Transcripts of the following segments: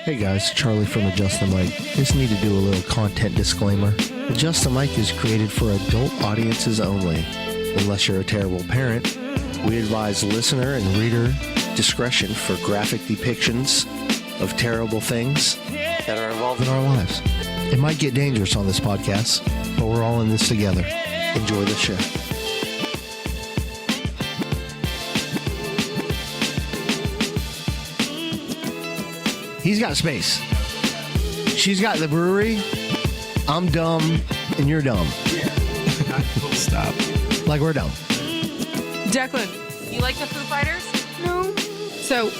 Hey guys, Charlie from Adjust the Mic. Just need to do a little content disclaimer. Adjust the Mic is created for adult audiences only. Unless you're a terrible parent, we advise listener and reader discretion for graphic depictions of terrible things that are involved in our lives. It might get dangerous on this podcast, but we're all in this together. Enjoy the show. He's got space. She's got the brewery. I'm dumb, and you're dumb. Stop. Like we're dumb. Declan, you like the Foo Fighters? No. So,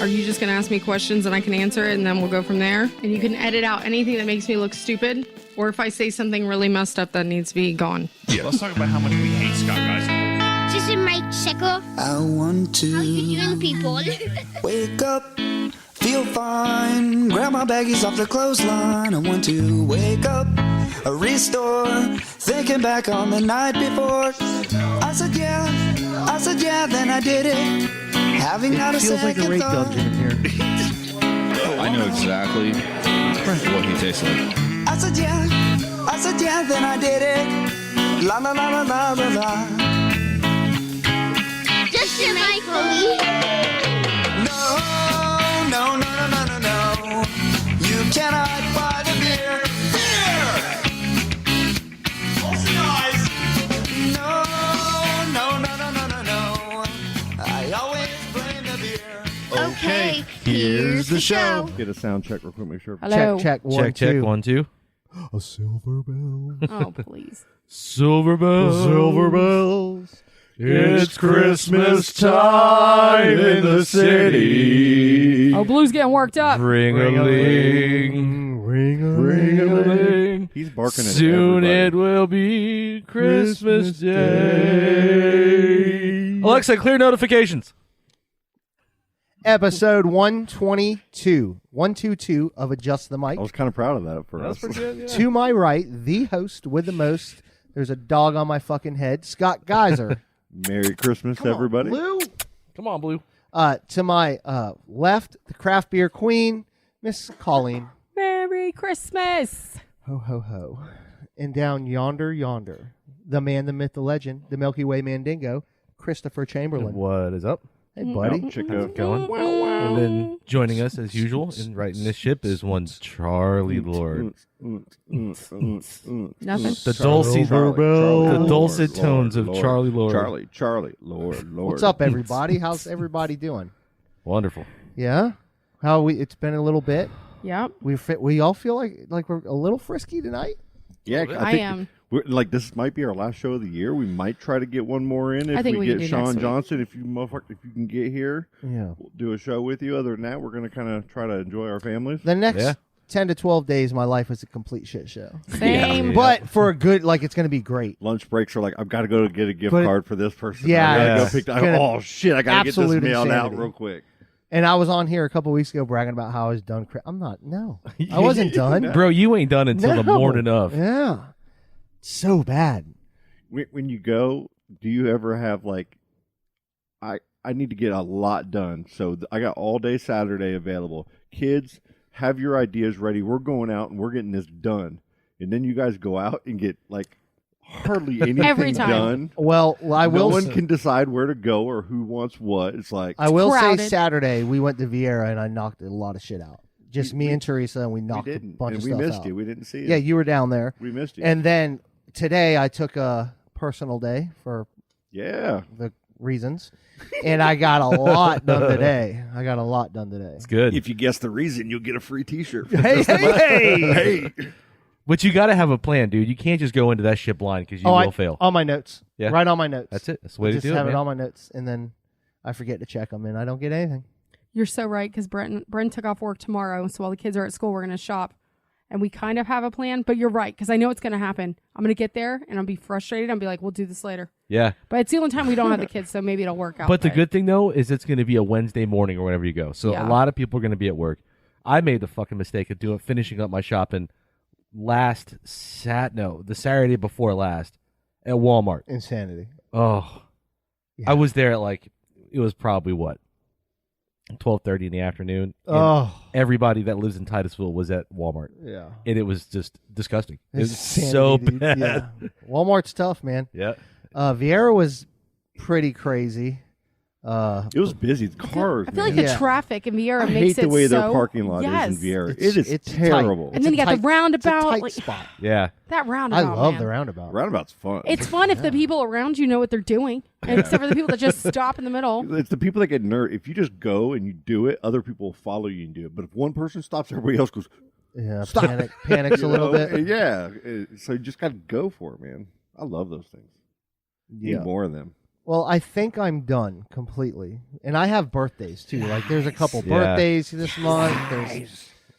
are you just going to ask me questions and I can answer it and then we'll go from there? And you can edit out anything that makes me look stupid? Or if I say something really messed up that needs to be gone? Yeah. Let's talk about how much we hate Scott, guys. This is Mike Checker. I want to How you doing, people? wake up, feel fine, grab my baggies off the clothesline. I want to wake up, restore, thinking back on the night before. I said yeah, then I did it. Having not a Feels like a second rape thought. dungeon in here. I know exactly what he tastes like. I said yeah, then I did it. La la la la la la la. Just your Mike, homie. No. You cannot buy the beer. Beer! Ocean eyes. No. I always blame the beer. Okay, here's the show. Get a sound check real quick, make sure. Hello. Check. One, Check, two. 1, 2. A silver bell. Oh, please. Silver bells. Silver bells. It's Christmas time in the city. Oh, Blue's getting worked up. Ring-a-ling. Ring-a-ling. He's barking at Soon everybody. it will be Christmas Day. Alexa, clear notifications. Episode 122. 122 of Adjust the Mic. I was kind of proud of that for us. good, yeah. To my right, the host with the most. There's a dog on my fucking head. Scott Geyser. Merry Christmas, everybody. Blue. Come on, Blue. To my left, the craft beer queen, Miss Colleen. Merry Christmas. Ho, ho, ho. And down yonder, the man, the myth, the legend, the Milky Way Mandingo, Christopher Chamberlain. What is up? Hey, buddy. Oh, Chico. How's it going? And then joining us as usual and right in this ship is one Charlie Lord. Nothing. The dulcet, the dulcet tones of Charlie Lord. Charlie, Lord. What's up, everybody? How's everybody doing? Wonderful. Yeah? How we? It's been a little bit. Yep. We all feel like we're a little frisky tonight. Yeah, I think am. We're, like, this might be our last show of the year. We might try to get one more in if I think we can get do next Sean week. Johnson. If you can get here, Yeah. we'll do a show with you. Other than that, we're going to kind of try to enjoy our families. The next Yeah. 10 to 12 days, my life is a complete shit show. Same. But for a good, it's going to be great. Lunch breaks are like, I've got to go get a gift But- card for this person. Yeah. I gotta Yeah. go pick that. Gonna- Oh shit! I got to get this absolute mailed out insanity. real quick. And I was on here a couple weeks ago bragging about how I was done. I'm not. No, I wasn't done. Bro, you ain't done until the No. morning of. Yeah. So bad. When you go, do you ever have like, I need to get a lot done, so I got all day Saturday available. Kids, have your ideas ready. We're going out and we're getting this done, and then you guys go out and get like hardly anything Every time. done. Well, I No will. one say, can decide where to go or who wants what. It's like I will say crowded. Saturday we went to Vieira and I knocked a lot of shit out. Just me and Teresa, and we we knocked a didn't, bunch and of we stuff missed out. you. We didn't see it. Yeah, you were down there. We missed you. And then today I took a personal day for yeah, the reasons, and I got a lot done today. It's good. if you guess the reason, you'll get a free T-shirt. Hey. But you got to have a plan, dude. You can't just go into that shit blind because you will fail. On my notes. Yeah. Right on my notes. That's it. That's the way I to just do have it, it man. on my notes, and then I forget to check them, and I don't get anything. You're so right, because Brent took off work tomorrow, so while the kids are at school, we're going to shop. And we kind of have a plan, but you're right, because I know it's going to happen. I'm going to get there, and I'll be frustrated. I'll be like, we'll do this later. Yeah. But it's the only time we don't have the kids, so maybe it'll work out. But the good thing, though, is it's going to be a Wednesday morning or whenever you go. So Yeah. a lot of people are going to be at work. I made the fucking mistake of finishing up my shopping the Saturday before last at Walmart. Insanity. Oh. Yeah. I was there at it was probably what? 12:30 in the afternoon. And Oh. everybody that lives in Titusville was at Walmart. Yeah. And it was just disgusting. It It's was insanity, so dude. bad. Yeah. Walmart's tough, man. Yeah. Vieira was pretty crazy. It was busy. The cars. I feel like man. the traffic in Vieira I makes hate the it way so, their parking lot yes. is in Vieira. It's- It is it's terrible. tight. And then you got the It's a roundabout. tight like, spot. Yeah. that I roundabout. love man. the roundabout. Roundabout's fun. It's fun if the people around you know what they're doing, and except for the people that just stop in the middle. It's the people that get nervous. If you just go and you do it, other people will follow you and do it. But if one person stops, everybody else goes. Yeah, Stop. panics a You little know? bit. Yeah. So you just got to go for it, man. I love those things. Yeah. Need more of them. Well, I think I'm done completely, and I have birthdays too. Like, there's a couple Yeah. birthdays this month.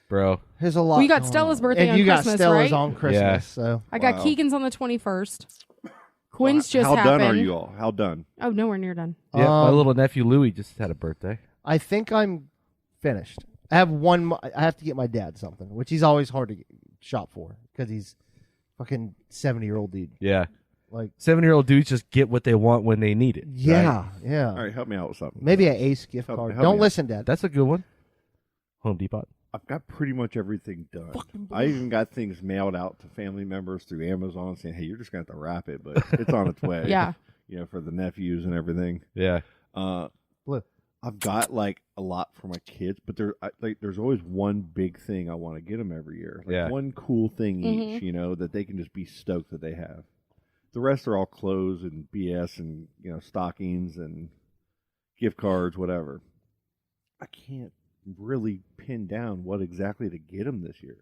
Bro. There's a lot. Well, you got going Stella's on. birthday and on you Christmas, got Stella's right? on Christmas. Yeah. So I got Wow. Keegan's on the 21st. Quinn's just How happened. done are you all? How done? Oh, nowhere near done. Yeah, my Um, little nephew Louis just had a birthday. I think I'm finished. I have one. I have to get my dad something, which he's always hard to shop for because he's fucking 70-year-old dude. Yeah. Like, 7-year-old dudes just get what they want when they need it. yeah, right? yeah. All right, help me out with something. Maybe an Ace gift Help- card. help Don't me out. listen, Dad. That's a good one. Home Depot. I've got pretty much everything done. I even got things mailed out to family members through Amazon saying, hey, you're just going to have to wrap it, but it's on its way. Yeah. You know, for the nephews and everything. Yeah. Blue. I've got like a lot for my kids, but there's always one big thing I want to get them every year. Like Yeah. one cool thing Mm-hmm. each, you know, that they can just be stoked that they have. The rest are all clothes and BS and, you know, stockings and gift cards, whatever. I can't really pin down what exactly to get them this year.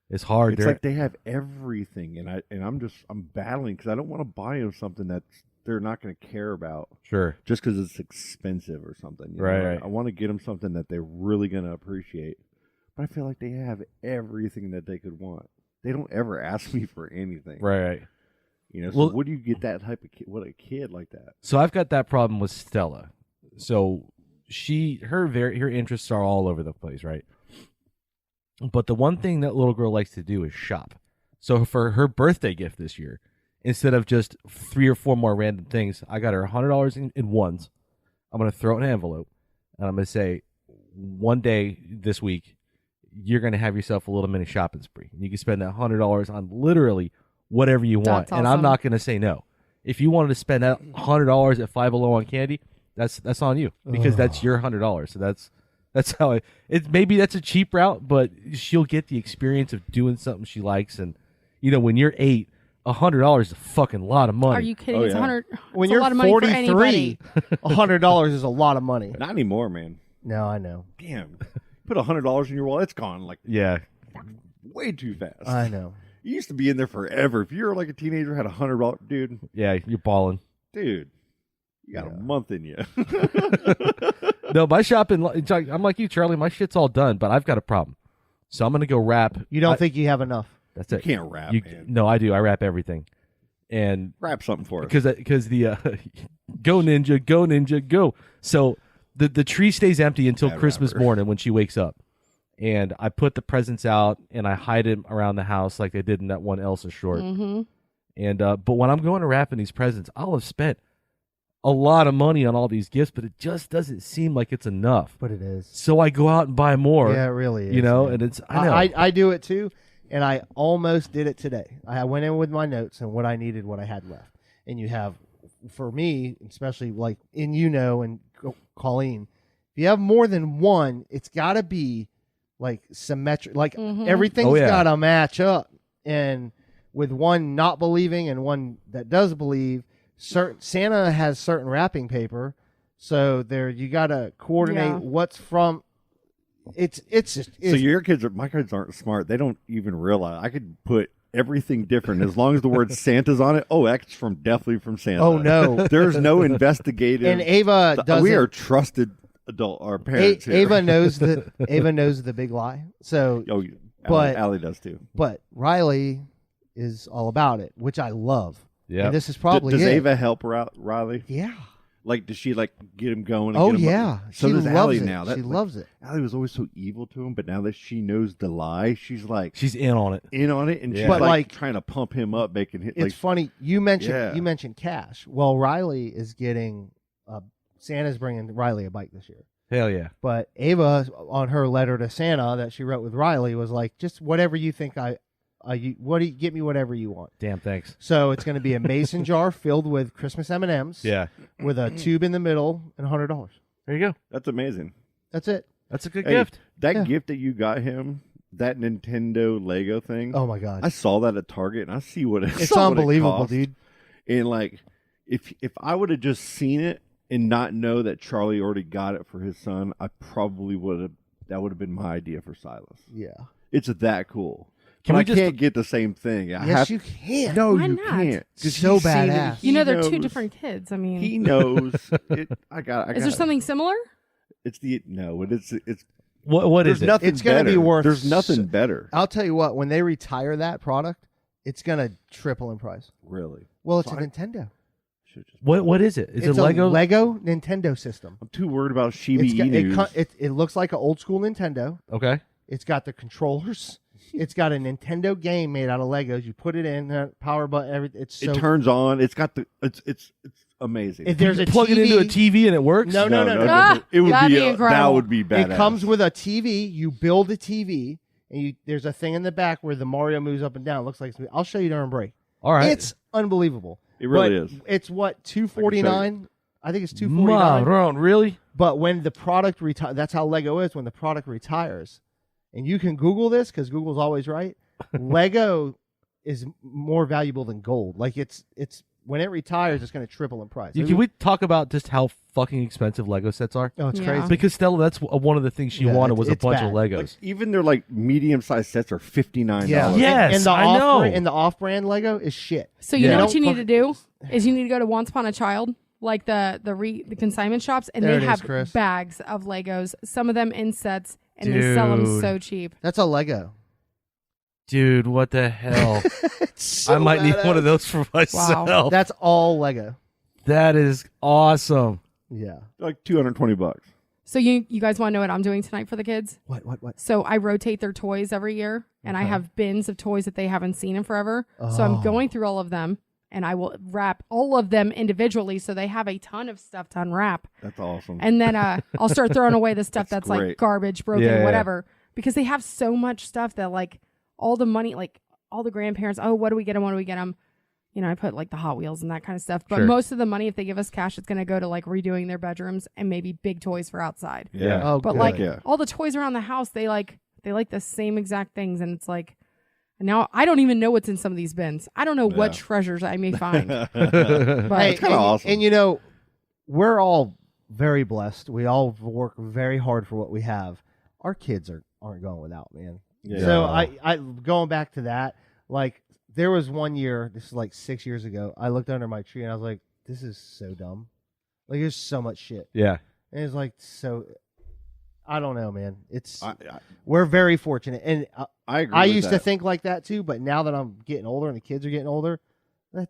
It's hard. It's They're- like they have everything, and I'm battling because I don't want to buy them something that they're not going to care about Sure. just because it's expensive or something. You Right, know? right. I want to get them something that they're really going to appreciate, but I feel like they have everything that they could want. They don't ever ask me for anything, Right. You know, so Well- what do you get that type of kid? What a kid like that? So I've got that problem with Stella. So her interests are all over the place, right? But the one thing that little girl likes to do is shop. So for her birthday gift this year, instead of just 3 or 4 more random things, I got her $100 in ones. I'm going to throw it in an envelope, and I'm going to say, one day this week, you're going to have yourself a little mini shopping spree. You can spend that $100 on literally whatever you want, That's and I'm awesome. not going to say no. If you wanted to spend that $100 at Five Below on candy, that's on you because that's your $100. So that's how maybe that's a cheap route, but she'll get the experience of doing something she likes. And you know, when you're 8, $100 is a fucking lot of money. Are you kidding? Oh, It's yeah. 100. When it's you're a lot of money for 43, anybody. $100 is a lot of money. Not anymore, man. No, I know. Damn, put $100 in your wallet, it's gone like Yeah, way too fast. I know. You used to be in there forever. If you were like a teenager, had $100, dude, yeah, you're balling. you got a month in you. No, my shopping. I'm like you, Charlie. My shit's all done, but I've got a problem. So I'm gonna go wrap. You don't I- think you have enough? that's You it? can't wrap, man. No, I do. I wrap everything, and Wrap something for us. because the go ninja go. So the tree stays empty until Bad Christmas rapper. morning when she wakes up, and I put the presents out and I hide them around the house like I did in that one Elsa short. Mm-hmm. And but when I'm going to wrapping these presents, I'll have spent a lot of money on all these gifts, but it just doesn't seem like it's enough. But it is. So I go out and buy more. Yeah, it really is. You know, man. and it's I know. I do it too, and I almost did it today. I went in with my notes and what I needed, what I had left. And you have, for me, especially like and Colleen, if you have more than one, it's got to be like symmetric. Like everything's Oh, yeah. got to match up. And with one not believing and one that does believe, Santa has certain wrapping paper, so there you got to coordinate Yeah. what's from. It's just So your kids my kids aren't smart. They don't even realize. I could put everything different as long as the word Santa's on it. Oh, that's definitely from Santa. Oh, no. There's no investigative. and Ava doesn't. we are trusted adult. Our parents. here. Ava knows the big lie. So, Oh, but- Allie does too. but Riley is all about it, which I love. Yeah. And this is probably Does it. Ava help Riley? Yeah. Like, does she like get him going? And Oh get him yeah. So she does loves Allie it. now. She loves it. Allie was always so evil to him, but now that she knows the lie, she's like She's in on it. in on it, and she's But, like, like, trying to pump him up, making hit. It's Like, funny you Yeah. mentioned cash. Well, Riley is getting Santa's bringing Riley a bike this year. Hell yeah. But Ava, on her letter to Santa that she wrote with Riley, was like, just whatever you think get me whatever you want. Damn, thanks. So it's going to be a mason jar filled with Christmas M&Ms. Yeah. With a tube in the middle and $100. There you go. That's amazing. That's it. That's a good Hey, gift. That gift that you got him, that Nintendo Lego thing. Oh my God. I saw that at Target and I see what it It's unbelievable, dude. And like, if I would have just seen it and not know that Charlie already got it for his son, I probably would have. That would have been my idea for Silas. Yeah. It's that cool. Can But we I just- can't get the same thing. Yes, you can. No, Why you not? can't. 'Cause So he's seen it, badass. he You know, they're two knows- different kids. I mean, He knows. I got. is there something similar? It's the no. It's What there's is it? nothing It's gonna be better. worth There's nothing so- better. I'll tell you what, when they retire that product, it's going to triple in price. Really. Well, it's So a Nintendo. What is it? Is It's it Lego? a Lego Nintendo system. I'm too worried about Shiba It's got, Inus. it looks like an old school Nintendo. Okay. It's got the controllers. It's got a Nintendo game made out of Legos. You put it in, power button, everything. It's so It turns on. It's got the. It's amazing. If there's a Plug TV, it into a TV and it works? No. Ah, It would that'd be be that incredible. would be badass. It comes with a TV. You build a TV, and there's a thing in the back where the Mario moves up and down. It looks like I'll show you during break. All right. It's unbelievable. It really But is. It's what $249. I think it's $249. Maron, really? But when the product retires, that's how Lego is. When the product retires, and you can Google this because Google's always right. Lego is more valuable than gold. Like it's when it retires, it's going to triple in price. Can we talk about just how fucking expensive Lego sets are? Oh, it's Yeah. crazy. Because Stella, that's one of the things she Yeah, wanted was a it's bunch bad. of Legos. Like, even their like medium sized sets are $59. Yeah. Yes, and the I know. And the off-brand Lego is shit. So you Yeah. know what you Don't need to do is you need to go to Once Upon a Child, like the consignment shops, and There they it have is, Chris. bags of Legos. Some of them in sets, and they sell them Dude. so cheap. That's a Lego. Dude, what the hell? I might need one of those for myself. That's all Lego. That is awesome. Yeah. Like $220. So you guys want to know what I'm doing tonight for the kids? What? So I rotate their toys every year, and I have bins of toys that they haven't seen in forever. So I'm going through all of them, and I will wrap all of them individually, so they have a ton of stuff to unwrap. That's awesome. And then I'll start throwing away the stuff that's like great. garbage, broken, Yeah, yeah. whatever, because they have so much stuff that like all the money, like all the grandparents. Oh, what do we get them? What do we get them? You know, I put like the Hot Wheels and that kind of stuff. But Sure. most of the money, if they give us cash, it's going to go to like redoing their bedrooms and maybe big toys for outside. yeah. Oh, But good. like Yeah. all the toys around the house, they like the same exact things, and it's like now I don't even know what's in some of these bins. I don't know what Yeah. treasures I may find. But Hey, kinda awesome. And you know, we're all very blessed. We all work very hard for what we have. Our kids aren't going without, man. Yeah. So I going back to that, like there was one year, this is like 6 years ago, I looked under my tree and I was like, this is so dumb. Like there's so much shit. Yeah. And it's like so I don't know, man. It's I we're very fortunate. And agree. I with used to that. think like that too, but now that I'm getting older and the kids are getting older,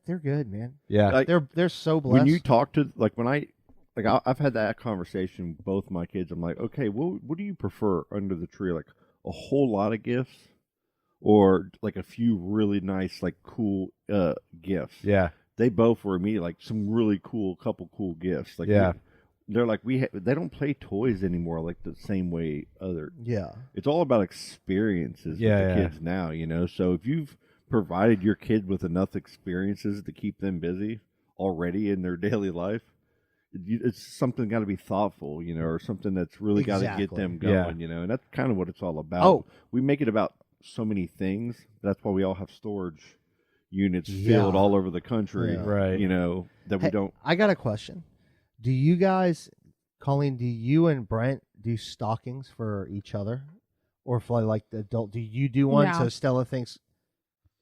they're good, man. Yeah. Like, They're so blessed. when you talk to like when I've had that conversation with both my kids. I'm like, okay, what do you prefer under the tree? Like a whole lot of gifts, or like a few really nice, like cool gifts? Yeah. They both were immediately like some really couple cool gifts. Like Yeah. they're like they don't play toys anymore like the same way Yeah. It's all about experiences Yeah, with the yeah. kids now, you know. So if you've provided your kid with enough experiences to keep them busy already in their daily life, it's something got to be thoughtful, you know, or something that's really got to get Exactly. them going, Yeah. you know. And that's kind of what it's all about. Oh. We make it about so many things. That's why we all have storage units Yeah. filled all over the country, Yeah. Right. you know, that we Hey, don't. I got a question. Do you guys, Colleen, do you and Brent do stockings for each other? Or for like the adult, do you do one? No. So Stella thinks,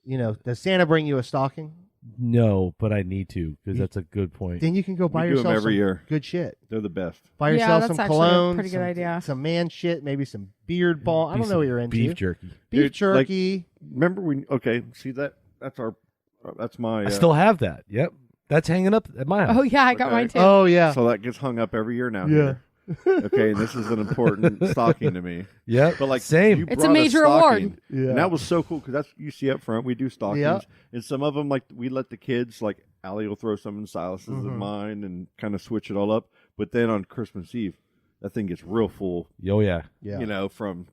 does Santa bring you a stocking? No, but I need to because that's a good point. Then you can go buy We do 'em yourself every some year. good shit. They're the best. Buy Yeah, yourself that's some actually a cologne, pretty good some, idea. some man shit, maybe some beard balm. I don't know what you're into. Beef jerky. Beef Dude, jerky. Remember when? Okay, see that's my. I still have that. Yep. That's hanging up at my house. oh yeah, I got Okay. mine too. Oh yeah. So that gets hung up every year now. Yeah. here. Okay, and this is an important stocking to me. Yep. But like, Same. you It's a brought major stocking, award. Yeah. and that was so cool because that's you see up front. We do stockings, Yeah. and some of them like we let the kids like Allie will throw some in Silas's Mhm. and mine, and kind of switch it all up. But then on Christmas Eve, that thing gets real full. Oh yeah. Yeah. You know, from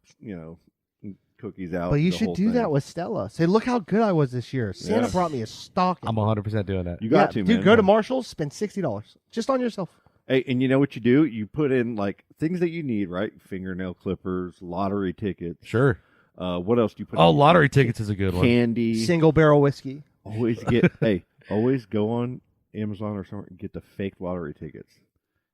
cookies out. But you the should whole do thing. that with Stella. Say, look how good I was this year. Santa Yeah. brought me a stocking. I'm 100% doing that. You got to, dude. man. Go to Marshall's, spend $60 just on yourself. Hey, and you know what you do? You put in like things that you need, right? Fingernail clippers, lottery tickets. Sure. What else do you put? Oh, in? lottery tickets is a good one. Candy. Single barrel whiskey. Always get always go on Amazon or somewhere and get the fake lottery tickets.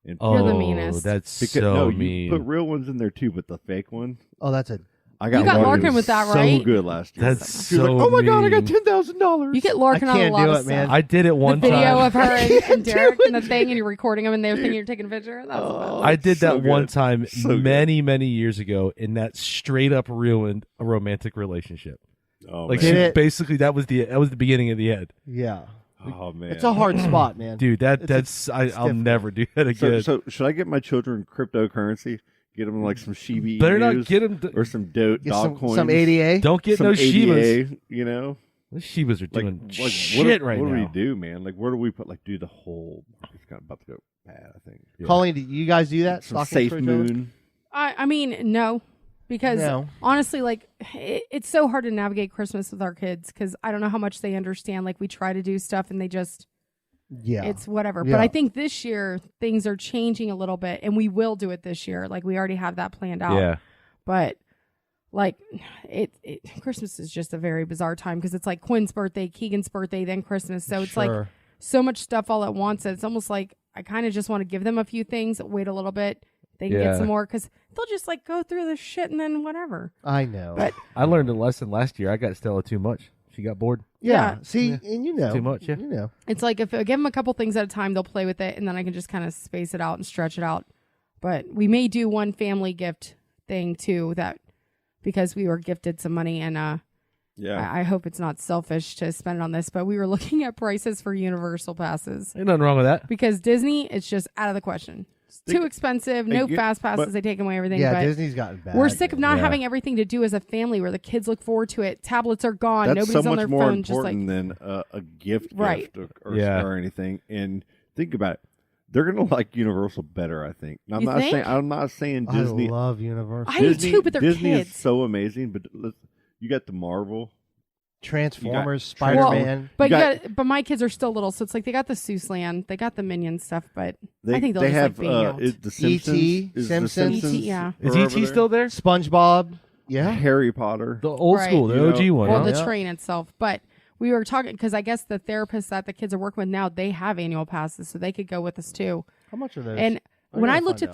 And Oh, You're the meanest. that's because, so no, mean. you put real ones in there too, but the fake one. Oh, that's it. I got You got one. Larkin It was with that, so right? good last year. That's She was so like, oh my god, I got mean. $10,000. You get Larkin I on a can't lot do of it, man. stuff. I did it The one video time. of her and Derek and the thing, and you're recording them, and they're thinking you're taking a picture. That's the best. I did so that one good. time So good. many years ago, and that straight up ruined a romantic relationship. Oh Like man. Did it? basically that was the beginning of the end. Yeah. Oh man. It's a hard spot, man. Dude, It's I'll different. never do that so, again. so should I get my children cryptocurrency? Get them like some Shiba Better not Inus get them. or some Get dog coins. some ADA. Don't get some no Shivas. ADA, you know? Those Shivas are Like, doing like shit right what now. do we do, man? Like, where do we put? Like, do the whole? It's kind of about to go bad, I think. Yeah. Colleen, do you guys do that? Some Stockings Safe for each other? Moon. I mean, no, because No. honestly, like it's so hard to navigate Christmas with our kids because I don't know how much they understand. Like we try to do stuff and they just, Yeah. it's whatever. Yeah. But I think this year things are changing a little bit, and we will do it this year. Like we already have that planned out. Yeah. But like Christmas is just a very bizarre time because it's like Quinn's birthday, Keegan's birthday, then Christmas. So it's like Sure. so much stuff all at once. It's almost like I kind of just want to give them a few things, wait a little bit, they can Yeah. get some more because they'll just like go through the shit and then whatever. I know. But I learned a lesson last year. I got Stella too much. She got bored. yeah. See, Yeah. and you know. Too much, yeah. You know. it's like if I give them a couple things at a time, they'll play with it, and then I can just kind of space it out and stretch it out. But we may do one family gift thing too, that because we were gifted some money, and Yeah. I hope it's not selfish to spend it on this, but we were looking at prices for Universal passes Ain't nothing wrong with that. because Disney, it's just out of the question. It's too expensive. No you- fast passes. but- They take away everything. Yeah, but Disney's gotten bad. we're sick of not Yeah. having everything to do as a family where the kids look forward to it. Tablets are gone. That's Nobody's so on much their more phone. Just like, important than a gift, Right. or, Yeah. or anything. And think about it. They're gonna like Universal better, I think. And You think? I'm not saying Disney. I love Universal. I do Disney, too, but they're Disney kids. is so amazing. But you got the Marvel. Transformers, You got- Spider-Man. But You you got- got, but my kids are still little, so it's like they got the Seuss Land, they got the Minion stuff, but They, I think they'll they just have like being out. the Simpsons. E.T., Is the Simpsons. Simpsons E.T., yeah. Is are ET over there? still there? SpongeBob. Yeah. Harry Potter. The old Right. school, the You know, OG one. Or huh? the Yeah. train itself. But we were talking because I guess the therapists that the kids are working with now, they have annual passes, so they could go with us too. How much are those? And I when I gotta looked find at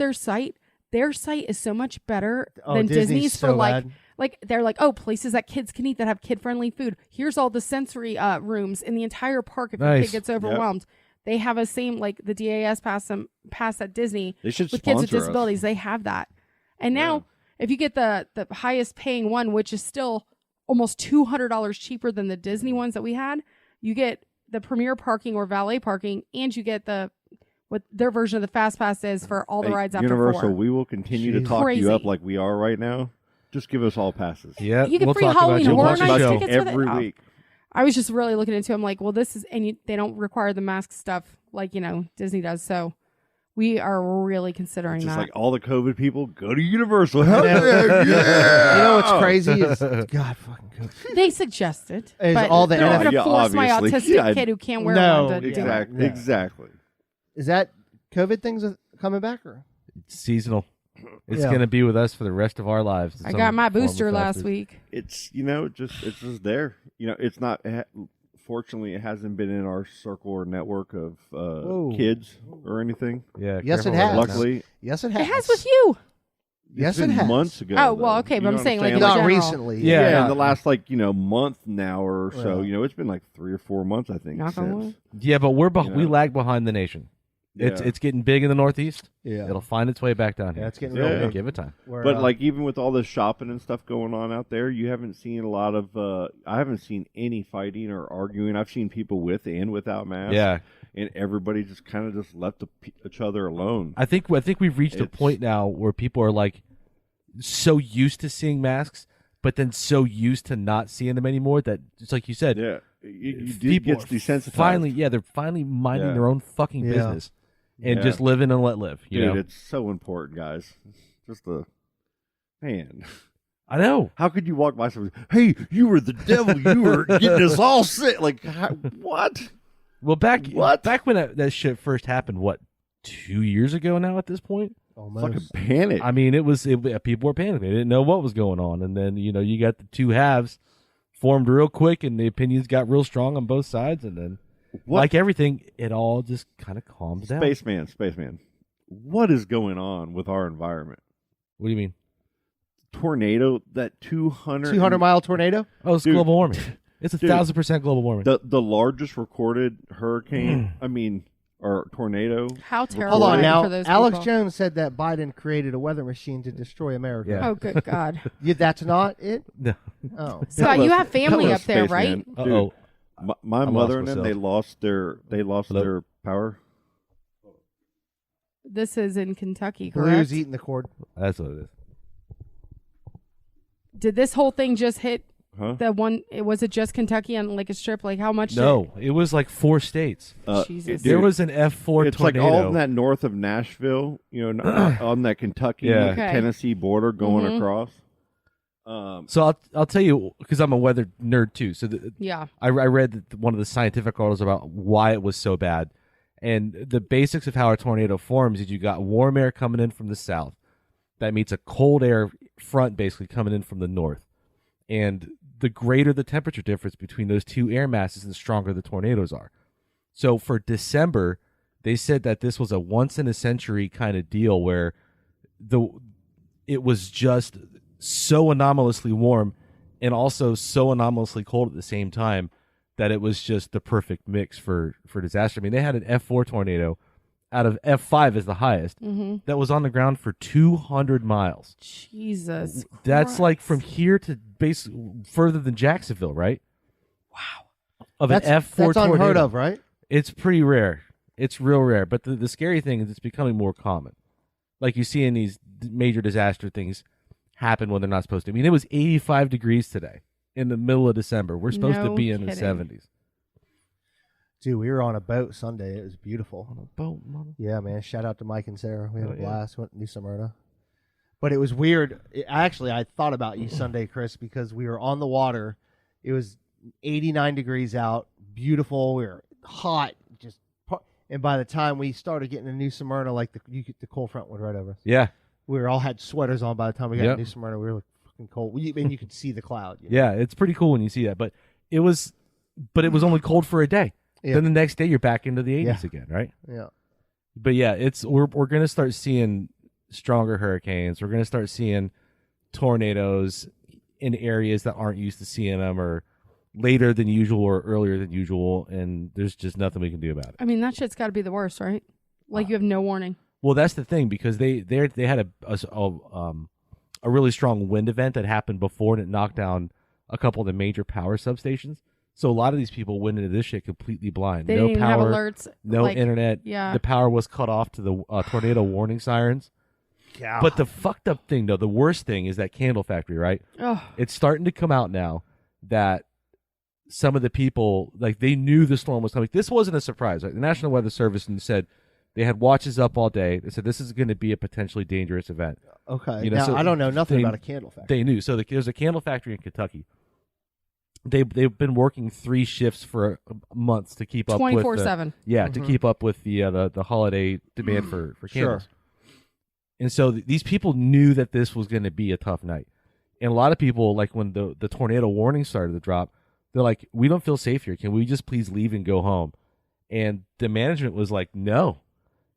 their site is so much better Oh, than Disney's Disney's so for like bad. they're like, oh, places that kids can eat that have kid friendly food. Here's all the sensory rooms in the entire park if your Nice. kid gets overwhelmed. They have a same like the DAS pass at Disney They should with kids with sponsor us. disabilities. They have that. And now if you get the highest paying one, which is still almost $200 cheaper than the Disney ones that we had, you get the premier parking or valet parking, and you get what their version of the fast pass is for all the Hey, rides after Universal, 4. we will continue to Jeez. talk Crazy. you up like we are right now. Just give us all passes. Yeah, You get we'll free talk Halloween about you. Horror We'll Nights watch the show. tickets with it? every Oh. week. I was just really looking into it. I'm like, well, this is, and they don't require the mask stuff like, Disney does. So we are really considering Just that. like all the COVID people, go to Universal. Hell You know- yeah, yeah. You know what's crazy is God fucking good. They suggested. Is but all the they're NFL going to Yeah, force my obviously. autistic Yeah, kid who can't wear no, one to do it. Exactly. Yeah. Exactly. Is that COVID things coming back or? It's seasonal. It's Yeah. going to be with us for the rest of our lives. I got my booster last week. week. It's it's just there. It's not. Fortunately, it hasn't been in our circle or network of Whoa. kids or anything. Yeah. Yes, careful it with has. that now. Luckily, Yes, it It has. has with you. Yes, it's been it has. months ago. Oh, well, though. okay, You but I'm know what saying, like, saying? Not general. recently. Yeah. Yeah, in the last month now or so. Yeah. It's been like 3 or 4 months, I think. Knock on wood. since. Yeah, but we know. lag behind the nation. It's Yeah. it's getting big in the Northeast. Yeah. It'll find its way back down here. Yeah, it's getting Yeah. real big. Give it time. Where, But like even with all this shopping and stuff going on out there, you haven't seen a lot of. I haven't seen any fighting or arguing. I've seen people with and without masks. Yeah, and everybody just kind of just left each other alone. I think we've reached a It's- point now where people are like so used to seeing masks, but then so used to not seeing them anymore that just like you said, Yeah, you people gets are desensitized. Finally, they're finally minding Yeah. their own fucking Yeah. business. and Yeah. just live in and let live. You Dude, know, it's so important, guys. Just the man. I know. How could you walk by someone? Hey, you were the devil. You were getting us all sick. Like what? Well, back What? when that shit first happened, what, 2 years ago now? At this point, Almost. Fucking panic. I mean, people were panicking. They didn't know what was going on, and then you got the two halves formed real quick, and the opinions got real strong on both sides, and then like everything, it all just kind of calms down. Spaceman. What is going on with our environment? What do you mean? Tornado, that 200-mile tornado? Oh, it's Dude. global warming. It's 1,000% global warming. The largest recorded hurricane, or tornado. How terrible Hold on for now. those Alex people. Jones said that Biden created a weather machine to destroy America. Yeah. Oh, good God. That's not it? No. Oh. Scott, you have family Hello, up there, Spaceman. right? Dude, Uh-oh. My I lost mother and them, myself. they lost Hello? their power. This is in Kentucky, correct? Blue's eating the cord. That's what it is. Did this whole thing just hit Huh? the one? Was it just Kentucky on like a strip? Like how much? No, it was like 4 states. Jesus. There was an F4 It's tornado. like all of that north of Nashville, on that Kentucky Yeah. Okay. Tennessee border going Mhm. across. So I'll tell you, because I'm a weather nerd too. So Yeah. I read one of the scientific articles about why it was so bad, and the basics of how a tornado forms is you got warm air coming in from the south, that meets a cold air front basically coming in from the north, and the greater the temperature difference between those two air masses, the stronger the tornadoes are. So for December, they said that this was a once in a century kind of deal where it was just so anomalously warm and also so anomalously cold at the same time that it was just the perfect mix for disaster. I mean, they had an F4 tornado out of F5 as the highest that was on the ground for 200 miles. Jesus. That's Christ. like from here to further than Jacksonville, right? Wow. Of an F4 That's tornado. unheard of, right? It's pretty rare. It's real rare. But the scary thing is it's becoming more common. Like you see in these major disaster things happen when they're not supposed to. I mean, it was 85 degrees today in the middle of December. We're supposed to No be in the kidding. 70s. Dude, we were on a boat Sunday. It was beautiful. On a boat, mother. Yeah, man. Shout out to Mike and Sarah. We had Oh, a yeah. blast. Went to New Smyrna. But it was weird. I thought about you Sunday, Chris, because we were on the water. It was 89 degrees out. Beautiful. We were hot. And by the time we started getting to New Smyrna, like the cold front went right over us. Yeah. We all had sweaters on by the time we got Yep. to New Smyrna. We were like fucking cold. And you could see the cloud. you know? Yeah, it's pretty cool when you see that. But it was only cold for a day. Yeah. Then the next day you're back into the 80s Yeah. again, right? Yeah. But yeah, we're going to start seeing stronger hurricanes. We're going to start seeing tornadoes in areas that aren't used to seeing them, or later than usual or earlier than usual, and there's just nothing we can do about it. I mean, that shit's got to be the worst, right? Like you have no warning. Well, that's the thing, because they had a really strong wind event that happened before, and it knocked down a couple of the major power substations. So a lot of these people went into this shit completely blind. They No didn't even have power, alerts. no like, internet. Yeah. The power was cut off to the tornado warning sirens. Yeah. But the fucked up thing, though, the worst thing is that candle factory, right? Oh, It's starting to come out now that some of the people, like, they knew the storm was coming. This wasn't a surprise, right? The National Weather Service said they had watches up all day. They said this is going to be a potentially dangerous event. Okay. You know, now, so I don't know nothing they- about a candle factory. They knew. So there's a candle factory in Kentucky. They've been working 3 shifts for months to keep up with 24/7. to keep up with the holiday demand for candles. Sure. And so these people knew that this was going to be a tough night. And a lot of people, like when the tornado warning started to drop, they're like, we don't feel safe here. Can we just please leave and go home? And the management was like, no.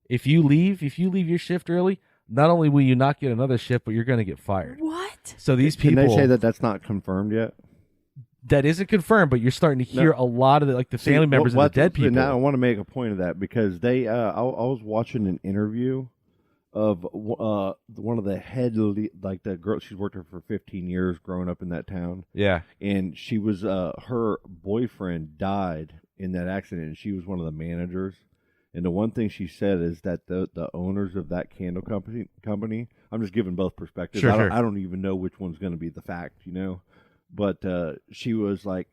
If you leave your shift early, not only will you not get another shift, but you're going to get fired. What? So these Can people, they say that that's not confirmed yet? that isn't confirmed, but you're starting to hear a lot of the family members of the dead people. And I want to make a point of that because they. I was watching an interview of one of the head, like the girl. She's worked there for 15 years, growing up in that town. Yeah. And she was her boyfriend died in that accident, and she was one of the managers. And the one thing she said is that the owners of that candle company, I'm just giving both perspectives. Sure. I don't even know which one's going to be the fact, you know. But she was like,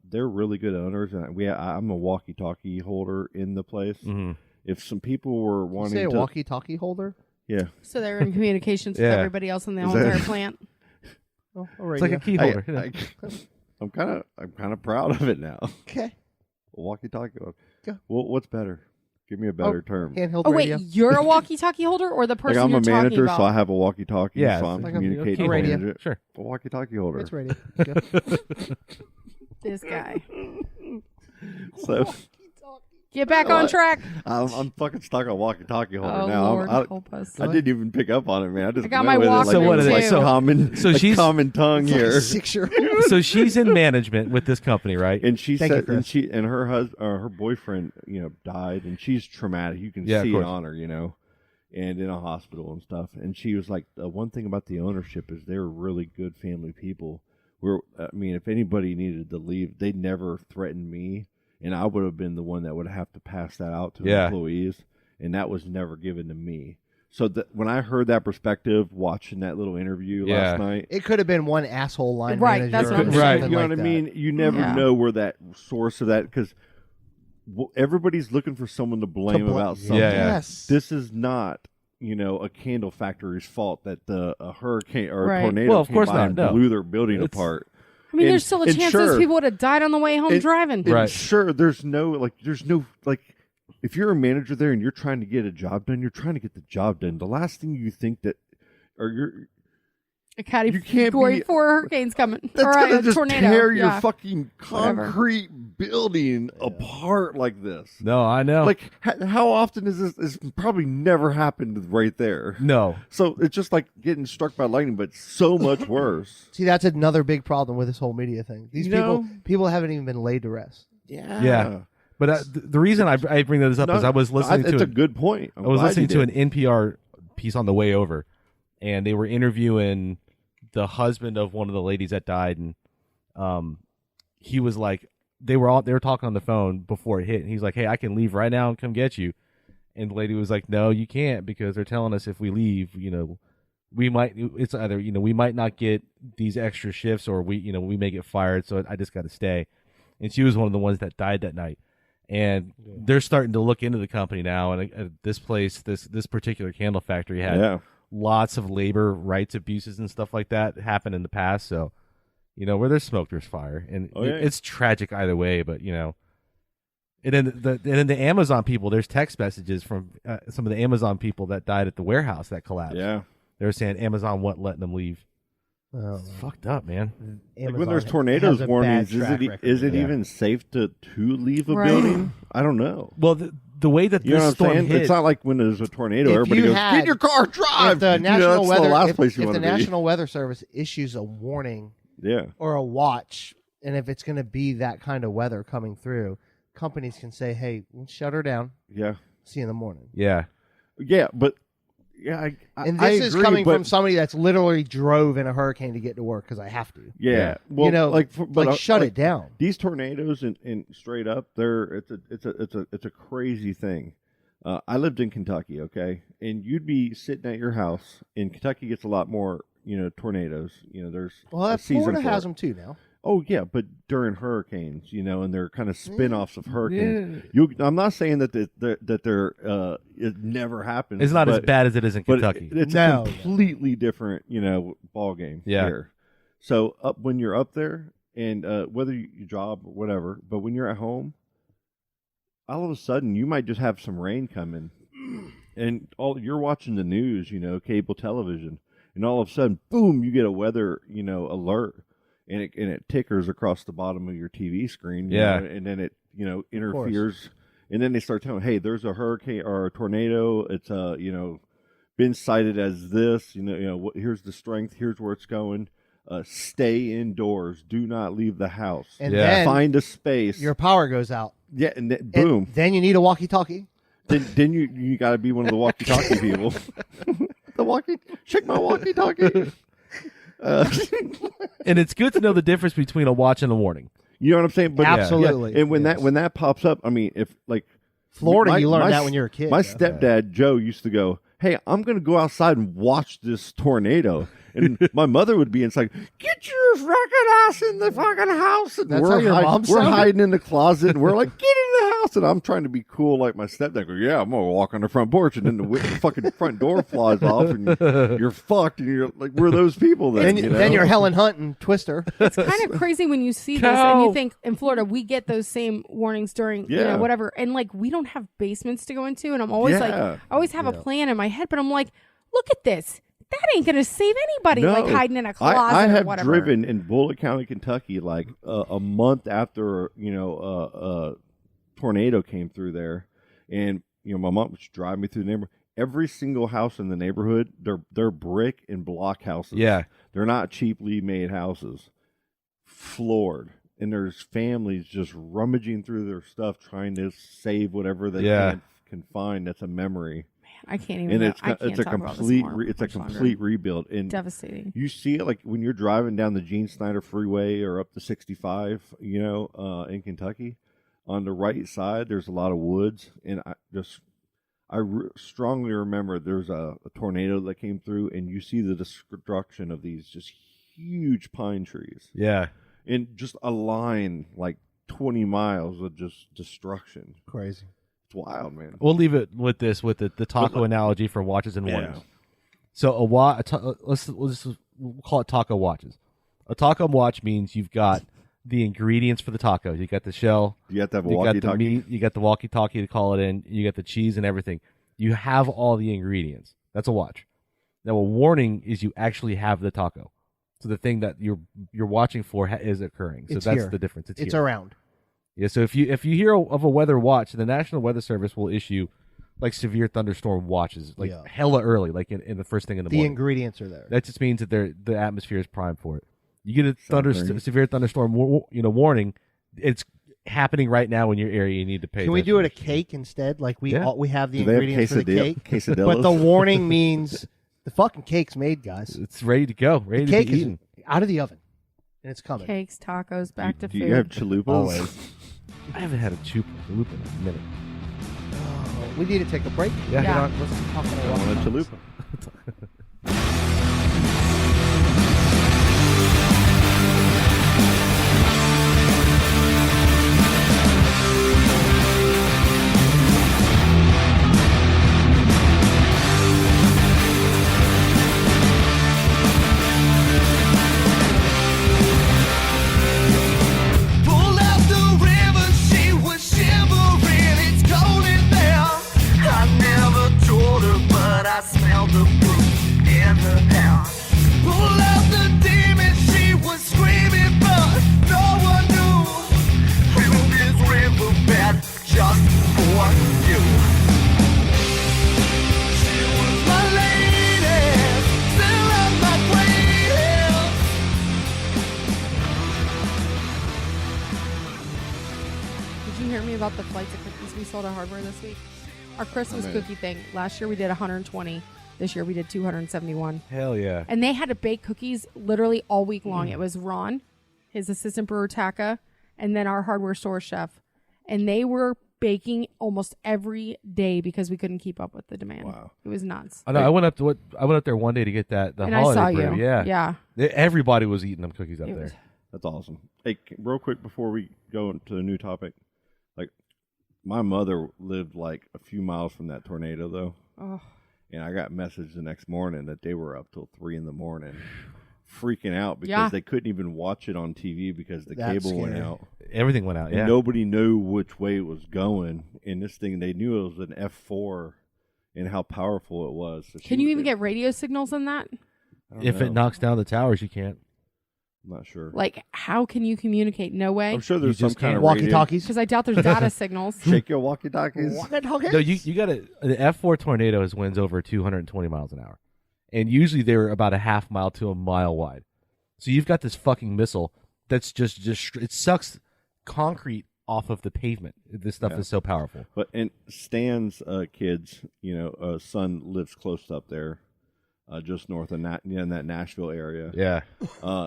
they're really good owners, and I'm a walkie-talkie holder in the place. Mm-hmm. if some people were You wanting say a to, walkie-talkie holder? yeah, So they're in communications with Yeah. everybody else in the Is whole that- entire plant. Oh, It's like a key holder. you know. I'm kind of proud of it now. Okay. A walkie-talkie. Go. Well, what's better? Give me a better term. Handheld Oh wait, radio. you're a walkie-talkie holder, or the Like person I'm you're a talking manager, about? so I have a walkie-talkie. Yeah, so it's I'm like a communicating key with radio. it. Sure. A walkie-talkie holder. It's radio. Go. This guy. So Get back on track. I'm fucking stuck on walkie-talkie holder Oh now. Lord, help us. I didn't even pick up on it, man. I just I got went my with it Walkman like So what it was is it? like So- common, so like she's- common tongue here. 6-year-old. So she's in management with this company, right? And she Thank you, said, and Chris. she and her husband, her boyfriend, died, and she's traumatic. You can Yeah, of see it course. on her, and in a hospital and stuff. And she was like, the one thing about the ownership is they're really good family people. If anybody needed to leave, they never threatened me, and I would have been the one that would have to pass that out to the Yeah. employees, and that was never given to me. So when I heard that perspective, watching that little interview Yeah. last night. It could have been one asshole line Right, manager. that's what I'm or saying. Right. something You know like what I that. mean? You never Yeah. know where that source of that, because everybody's looking for someone to blame about something. Yeah, yeah. Yes. This is not, a candle factory's fault that a hurricane or a Right. tornado Well, of came course by not, and no. blew their building It's- apart. I mean, And- there's still a and chance sure- those people would have died on the way home and- driving. And Right. sure, there's no if you're a manager there and you're trying to get a job done, you're trying to get the job done. The last thing you think that, or you're A You can't category be- 4 hurricane's coming. that's Or gonna a just tornado. tear yeah. your fucking Whatever. concrete building apart like this. No, I know. Like, how often is this? It's probably never happened right there. no. So it's just like getting struck by lightning, but so much worse. See, that's another big problem with this whole media thing. These You know? people haven't even been laid to rest. Yeah. But the reason I bring this up is I was listening It's to a good point. I was listening to an NPR piece on the way over, and they were interviewing the husband of one of the ladies that died, and he was like, they were talking on the phone before it hit, and he's like, "Hey, I can leave right now and come get you," and the lady was like, "No, you can't, because they're telling us if we leave, we might we might not get these extra shifts, or we may get fired, so I just got to stay." And she was one of the ones that died that night. And they're starting to look into the company now, and this place, this particular candle factory had lots of labor rights abuses and stuff like that happen in the past. So, where there's smoke, there's fire, and it's tragic either way. But and then the Amazon people, there's text messages from some of the Amazon people that died at the warehouse that collapsed. Yeah, they're saying Amazon wasn't letting them leave. Oh, It's fucked up, man. Like when there's tornadoes warnings, is it even safe to leave a Right. building? I don't know. Well, the way that You know this what I'm storm saying? hit, It's not like when there's a tornado, If everybody you goes, had- "Get in your car, drive." If the National that's Weather, the last if, place you if want the to be. National Weather Service issues a warning Yeah, or a watch, and if it's going to be that kind of weather coming through, companies can say, "Hey, shut her down. yeah, See you in the morning." yeah. but yeah, And I this is agree, coming but- from somebody that's literally drove in a hurricane to get to work because I have to. Yeah, well, shut it down. These tornadoes and straight up, it's a crazy thing. I lived in Kentucky, okay, and you'd be sitting at your house. And Kentucky gets a lot more, tornadoes. There's Well, a that season Florida for has it. them too now. Oh yeah, but during hurricanes, and they're kind of spin-offs of hurricanes. I'm not saying that it never happens. It's not as but- bad as it is in but Kentucky. it's No. a completely different, ball game Yeah. here. So when you're up there, and whether you job or whatever, but when you're at home, all of a sudden you might just have some rain coming, and you're watching the news, cable television, and all of a sudden, boom, you get a weather, alert. And it tickers across the bottom of your TV screen, Yeah. and then it interferes, and then they start telling, hey, there's a hurricane or a tornado. It's been cited as this. Here's the strength. Here's where it's going. Stay indoors. Do not leave the house. And Yeah. then Find a space. your power goes out. Yeah, and And boom. then you need a walkie-talkie. Then you got to be one of the walkie-talkie people. Check my walkie-talkie. And it's good to know the difference between a watch and a warning. You know what I'm saying? But Absolutely. yeah, and when Yes. that pops up, I mean, if like Florida, you learned that when you were a kid. My though. stepdad Joe used to go, "Hey, I'm going to go outside and watch this tornado," and my mother would be inside, "Get your fucking ass in the fucking house!" And That's how your mom we're sounded? hiding in the closet, and we're like, "Get in the house!" and I'm trying to be cool like my stepdad. Go, yeah, I'm gonna walk on the front porch, and then the fucking front door flies off, and you're fucked, and you're like, we're those people then. Then you're Helen Hunt and Twister. It's kind of crazy when you see this and you think in Florida we get those same warnings during whatever, and like we don't have basements to go into, and I'm always like, I always have a plan in my head, but I'm like, look at this. That ain't gonna save anybody, like hiding in a closet I have or whatever. driven in Bullitt County, Kentucky, like a month after a tornado came through there, and my mom was driving me through the neighborhood. Every single house in the neighborhood, they're brick and block houses. Yeah, they're not cheaply made houses. Floored, and there's families just rummaging through their stuff, trying to save whatever they can find. That's a memory. I can't even. And it's a complete rebuild. And devastating. You see it like when you're driving down the Gene Snyder Freeway or up the 65, in Kentucky. On the right side, there's a lot of woods, and I strongly remember there's a tornado that came through, and you see the destruction of these just huge pine trees. Yeah, and just a line like 20 miles of just destruction. Crazy. Wild, man. We'll leave it with this, with the taco analogy for watches and warnings. So we'll call it taco watches. A taco watch means you've got the ingredients for the taco. You got the shell. You have to have a walkie-talkie. You got the walkie-talkie. meat. You got the walkie-talkie to call it in. You got the cheese and everything. You have all the ingredients. That's a watch. Now, a warning is you actually have the taco. So the thing that you're watching for is occurring. So that's the difference. It's around. Yeah, so if you hear of a weather watch, the National Weather Service will issue like severe thunderstorm watches, like hella early, like in the first thing in the morning. The ingredients are there. That just means that the atmosphere is primed for it. You get a severe thunderstorm, warning. It's happening right now in your area. You need to pay. Can we do it a cake instead? Like we have the ingredients for the cake, quesadillas? But the warning means the fucking cake's made, guys. It's ready to go, ready to be eaten, out of the oven, and it's coming. Cakes, tacos, back to food. Do you have chalupas? Always. I haven't had a chalupa in a minute. We need to take a break. Yeah. Let's talk about I want a chalupa. About the flights of cookies we sold at Hardware this week. Our Christmas cookie thing. Last year we did 120. This year we did 271. Hell yeah. And they had to bake cookies literally all week long. It was Ron, his assistant brewer Taka, and then our hardware store chef. And they were baking almost every day because we couldn't keep up with the demand. Wow. It was nuts. I know. I went up there one day to get the and holiday I saw brew. you. Yeah. Everybody was eating them cookies up there. That's awesome. Hey, real quick before we go into the new topic. My mother lived like a few miles from that tornado, though. Oh. And I got a message the next morning that they were up till 3 a.m, freaking out because they couldn't even watch it on TV because the cable went out. Everything went out, and nobody knew which way it was going. And this thing, they knew it was an F4 and how powerful it was. So Can you even get radio signals in that? If it knocks down the towers, you can't. I'm not sure. Like, how can you communicate? No way. I'm sure there's some kind of walkie-talkies. Because I doubt there's data signals. Shake your walkie-talkies. No, you got to. The F4 tornado has winds over 220 miles an hour, and usually they're about a half mile to a mile wide. So you've got this fucking missile that's just it sucks concrete off of the pavement. This stuff is so powerful. But and Stan's kids, son lives close up there. Just north of in that Nashville area. Yeah.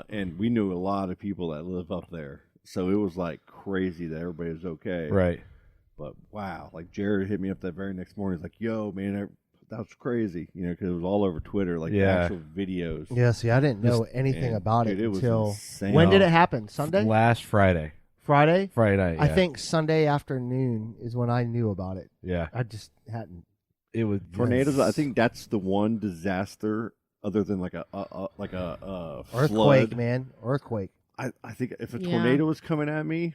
And we knew a lot of people that live up there. So it was like crazy that everybody was okay. Right. But wow, like Jared hit me up that very next morning. He's like, yo, man, that was crazy. Because it was all over Twitter, like actual videos. Yeah, see, I didn't know anything about it was until. insane. When did it happen? Sunday? Last Friday. Friday. Friday night. I yeah. think Sunday afternoon is when I knew about it. Yeah. I just hadn't. It was Tornadoes. I think that's the one disaster other than like a Earthquake, flood. man. Earthquake. I think if a Yeah. tornado was coming at me,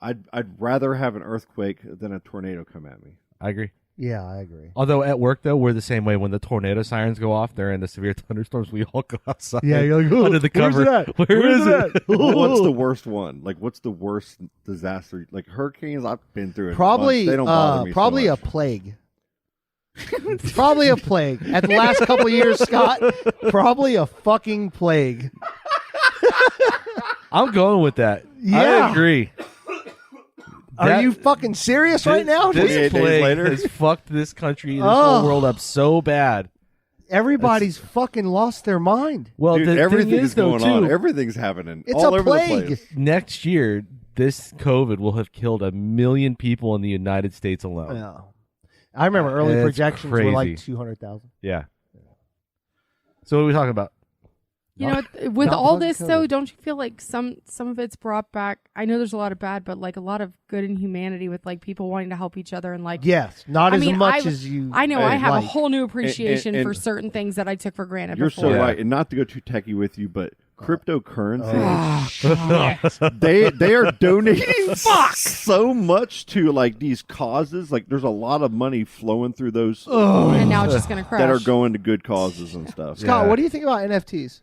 I'd rather have an earthquake than a tornado come at me. I agree. Yeah, I agree. Although at work though, we're the same way. When the tornado sirens go off, they're in the severe thunderstorms. We all go outside. Yeah, you're like, "Oh, under the where's cover. it at? Where Where's is it it? What's the worst one? Like, what's the worst disaster? Like hurricanes, I've been through it. Probably, They don't bother me probably so a much. plague. Probably a plague. At the last couple of years, Scott, probably a fucking plague. I'm going with that. Yeah. I agree. Are That- you fucking serious right now? This 28 days plague later? has fucked this country, this Oh. whole world up so bad. Everybody's fucking lost their mind. Well, Dude, the everything thing is is, though, going on. too, Everything's happening. It's all a over plague. the place. next year, this COVID will have killed 1 million people in the United States alone. Yeah. I remember early It's projections were like crazy. 200,000. Yeah. So what are we talking about? You know, with not all fucking this COVID. though, don't you feel like some of it's brought back? I know there's a lot of bad, but like a lot of good in humanity with like people wanting to help each other and like. Yes, not I as mean, much I- as you. I know I have like. a whole new appreciation and- for certain things that I took for granted. You're before. so Yeah. right. And not to go too techie with you, but cryptocurrency, Oh, they are donating so much to like these causes. Like there's a lot of money flowing through those and now it's just gonna crash. that are going to good causes and stuff. Scott, Yeah. what do you think about NFTs?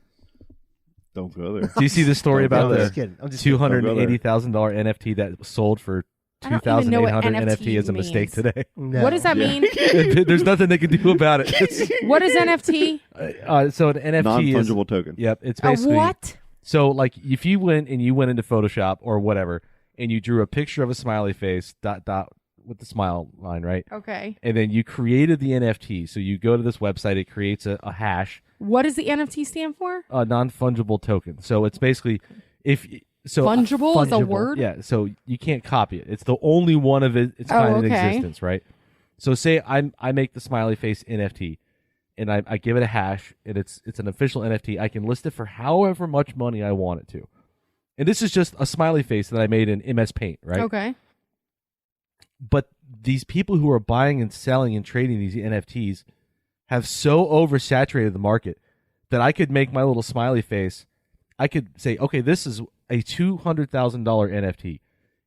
Don't go there. Do you see the story Don't go about I'm there. just kidding. I'm just $280,000 NFT that sold for I don't even know what 2,800 NFT NFT as a mistake means. today? No. What does that Yeah. mean? There's nothing they can do about it. What is NFT? So an NFT is Non-fungible token. Yep, it's A basically what? So like if you went into Photoshop or whatever and you drew a picture of a smiley face dot with the smile line, right? Okay. And then you created the NFT. So you go to this website, it creates a hash, What does the NFT stand for? a non-fungible token. So it's basically Fungible is a fungible. word? Yeah, so you can't copy it. It's the only one of its kind in okay. existence, right? So say I make the smiley face NFT and I give it a hash and it's an official NFT. I can list it for however much money I want it to. And this is just a smiley face that I made in MS Paint, right? Okay. But these people who are buying and selling and trading these NFTs have so oversaturated the market that I could make my little smiley face. I could say, okay, this is a $200,000 NFT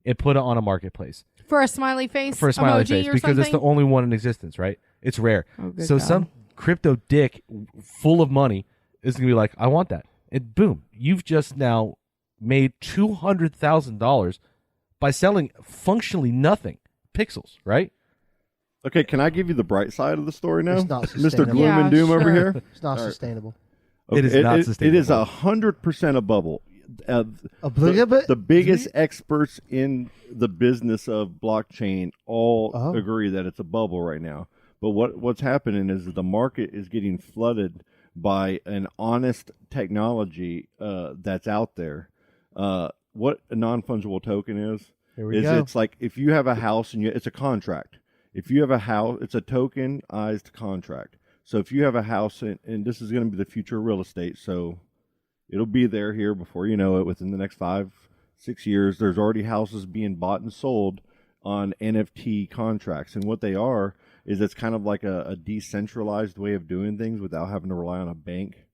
and put it on a marketplace For a smiley face for a smiley emoji face or because something? it's the only one in existence, right? It's rare. Oh, good So God. some crypto dick full of money is going to be like, I want that. And boom, you've just now made $200,000 by selling functionally nothing. Pixels, right? Okay, can I give you the bright side of the story now, It's not Mr. sustainable. Gloom and Yeah, Doom over sure. here? It's not All right. sustainable. It is not It is sustainable. 100% a bubble. But The biggest experts in the business of blockchain all Oh. agree that it's a bubble right now. But what's happening is that the market is getting flooded by an honest technology that's out there. What a non-fungible token is Here we go. it's like if you have a house and it's a contract. If you have a house, it's a tokenized contract. So if you have a house, and this is going to be the future of real estate, so it'll be there here before you know it. Within the next 5-6 years, there's already houses being bought and sold on NFT contracts, and what they are is it's kind of like a decentralized way of doing things without having to rely on a bank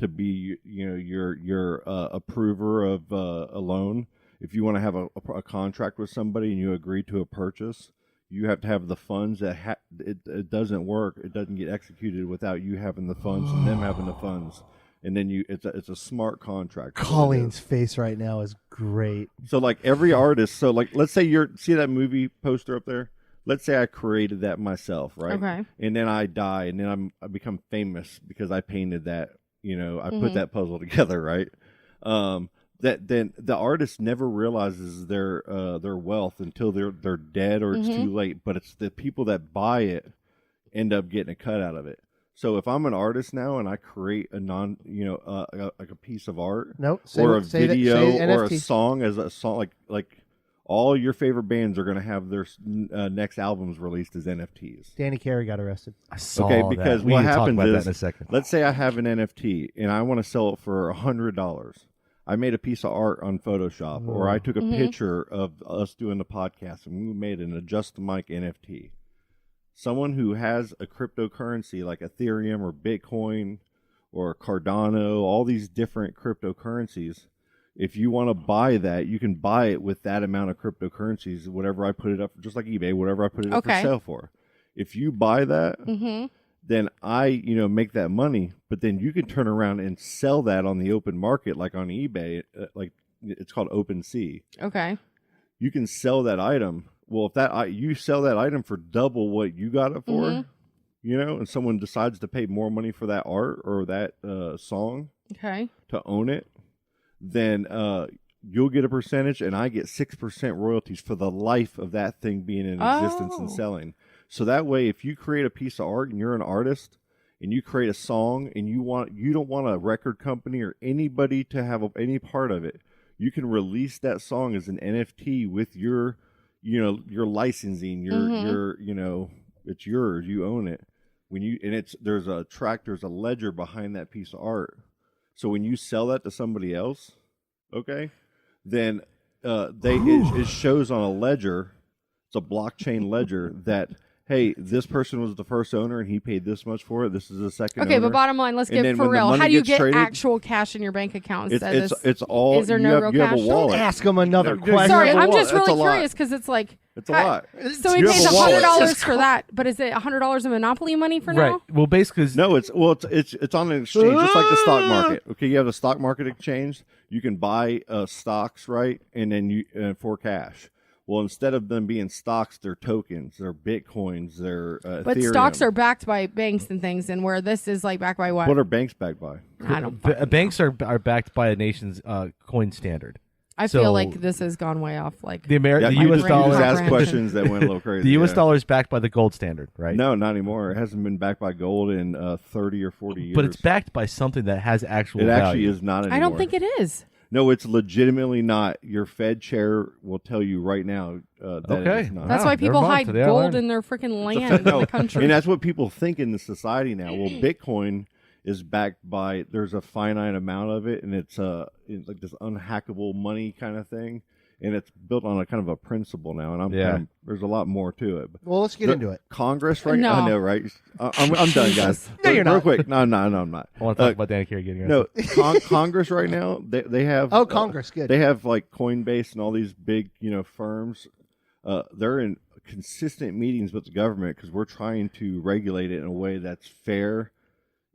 to be, your approver of a loan. If you want to have a contract with somebody and you agree to a purchase, you have to have the funds that it doesn't work. It doesn't get executed without you having the funds and them having the funds. And then it's a smart contract. Colleen's face right now is great. So like every artist, so like let's say see that movie poster up there. Let's say I created that myself, right? Okay. And then I die, and then I become famous because I painted that. I put that puzzle together, right? That then the artist never realizes their wealth until they're dead or it's too late. But it's the people that buy it end up getting a cut out of it. So if I'm an artist now and I create a like a piece of art, Nope. or a say video that, say or a NFT. song as a song, like all your favorite bands are going to have their next albums released as NFTs. Danny Carey got arrested. I saw Okay, that. because We what need to talk happens about is, that in a second. let's say I have an NFT and I want to sell it for $100. I made a piece of art on Photoshop, or I took a picture of us doing the podcast, and we made an Adjust the Mic NFT. Someone who has a cryptocurrency like Ethereum or Bitcoin or Cardano, all these different cryptocurrencies, if you want to buy that, you can buy it with that amount of cryptocurrencies, whatever I put it up, just like eBay, whatever I put it up for sale for. If you buy that, then I, make that money, but then you can turn around and sell that on the open market, like on eBay, like it's called OpenSea. Okay. You can sell that item. Well, if you sell that item for double what you got it for, and someone decides to pay more money for that art or that song to own it, then you'll get a percentage, and I get 6% royalties for the life of that thing being in existence and selling. So that way, if you create a piece of art and you're an artist and you create a song and you don't want a record company or anybody to have any part of it, you can release that song as an NFT with your licensing, your it's yours, you own it. There's a ledger behind that piece of art. So when you sell that to somebody else, then it shows on a ledger. It's a blockchain ledger that, hey, this person was the first owner and he paid this much for it. This is the second owner. Okay, but bottom line, let's get for real. How do you get actual cash in your bank account? It's all. Is there no real cash? Don't ask them another question. Sorry, I'm just really curious because it's like. It's a lot. So he pays $100 for that, but is it $100 of Monopoly money for now? Right. Well, basically, no. It's on an exchange, just like the stock market. Okay, you have a stock market exchange. You can buy stocks, right, and then for cash. Well, instead of them being stocks, they're tokens, they're bitcoins, they're But Ethereum. stocks are backed by banks and things, and where this is like backed by what? What are banks backed by? I don't. Banks are backed by a nation's coin standard. I feel like this has gone way off. Like the U.S. You dollar. just asked questions that went a little crazy. The U.S. dollar is backed by the gold standard, right? No, not anymore. It hasn't been backed by gold in 30 or 40 years. But it's backed by something that has actual value. It actually is not anymore. I don't think it is. No, it's legitimately not. Your Fed chair will tell you right now that it is not. That's why people hide gold in their freaking land in the country. And that's what people think in the society now. Well, Bitcoin is backed by, there's a finite amount of it, and it's like this unhackable money kind of thing. And it's built on a kind of a principle now, and there's a lot more to it. Well, let's get into it. Congress, right? No. I know, right? I'm done, guys. No, you're not. Real quick. No, I'm not. I want to talk about Danny Carey getting No, Congress right now, they have... Oh, Congress, good. They have like Coinbase and all these big, firms. They're in consistent meetings with the government because we're trying to regulate it in a way that's fair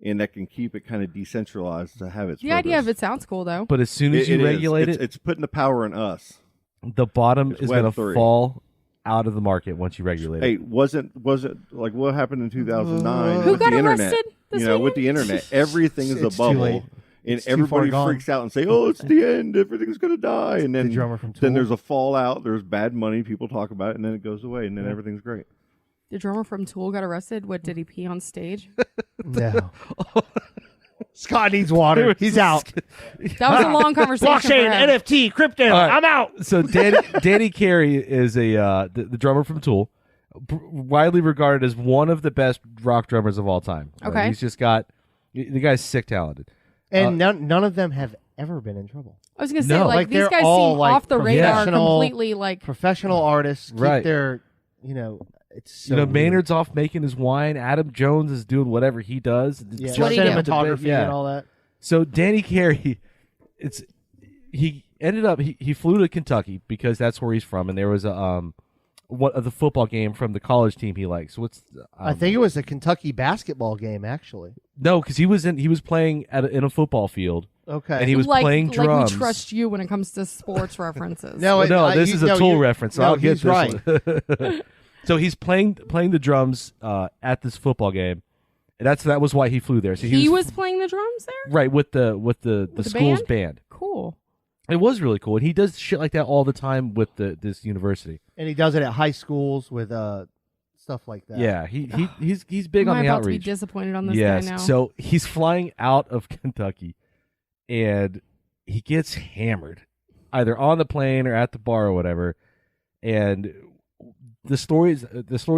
and that can keep it kind of decentralized to have its The idea of it sounds cool, though. But as soon as you regulate it, it's putting the power in us. The bottom is going to fall out of the market once you regulate it. Hey, was it like what happened in 2009 Who with got the internet? arrested this With the internet, everything is a It's too late. bubble, and It's too everybody far gone. freaks out and say, "Oh, it's the end. Everything's going to die." And then, The drummer from Tool. then there's a fallout. There's bad money. People talk about it, and then it goes away, and then everything's great. The drummer from Tool got arrested. What, did he pee on stage? No. Scott needs water. He's out. That was a long conversation. Blockchain, for him. NFT, crypto. All right. I'm out. So Danny Carey is the drummer from Tool, widely regarded as one of the best rock drummers of all time. Okay. He's just got the guy's sick talented. And none of them have ever been in trouble. I was gonna say, No. like these they're guys all, seem like, off the radar, professional- completely. Like Professional artists keep Right. their, it's so weird. Maynard's off making his wine. Adam Jones is doing whatever he does. Yeah, what do you do? cinematography Yeah. and all that. So Danny Carey, he ended up he flew to Kentucky because that's where he's from, and there was a the football game from the college team he likes. What's I think it was a Kentucky basketball game, actually. no, because he was playing in a football field. Okay. And he was playing drums. Like we trust you when it comes to sports references. No, This is a Tool reference. So I'll get he's this right. one. So he's playing the drums at this football game. And that was why he flew there. So he was playing the drums there. right with the school's band. Cool. It was really cool, and he does shit like that all the time with this university. And he does it at high schools with stuff like that. Yeah, he's big Am on I the about to be outreach. disappointed on this Yes, guy now? so he's flying out of Kentucky, and he gets hammered, either on the plane or at the bar or whatever. And the story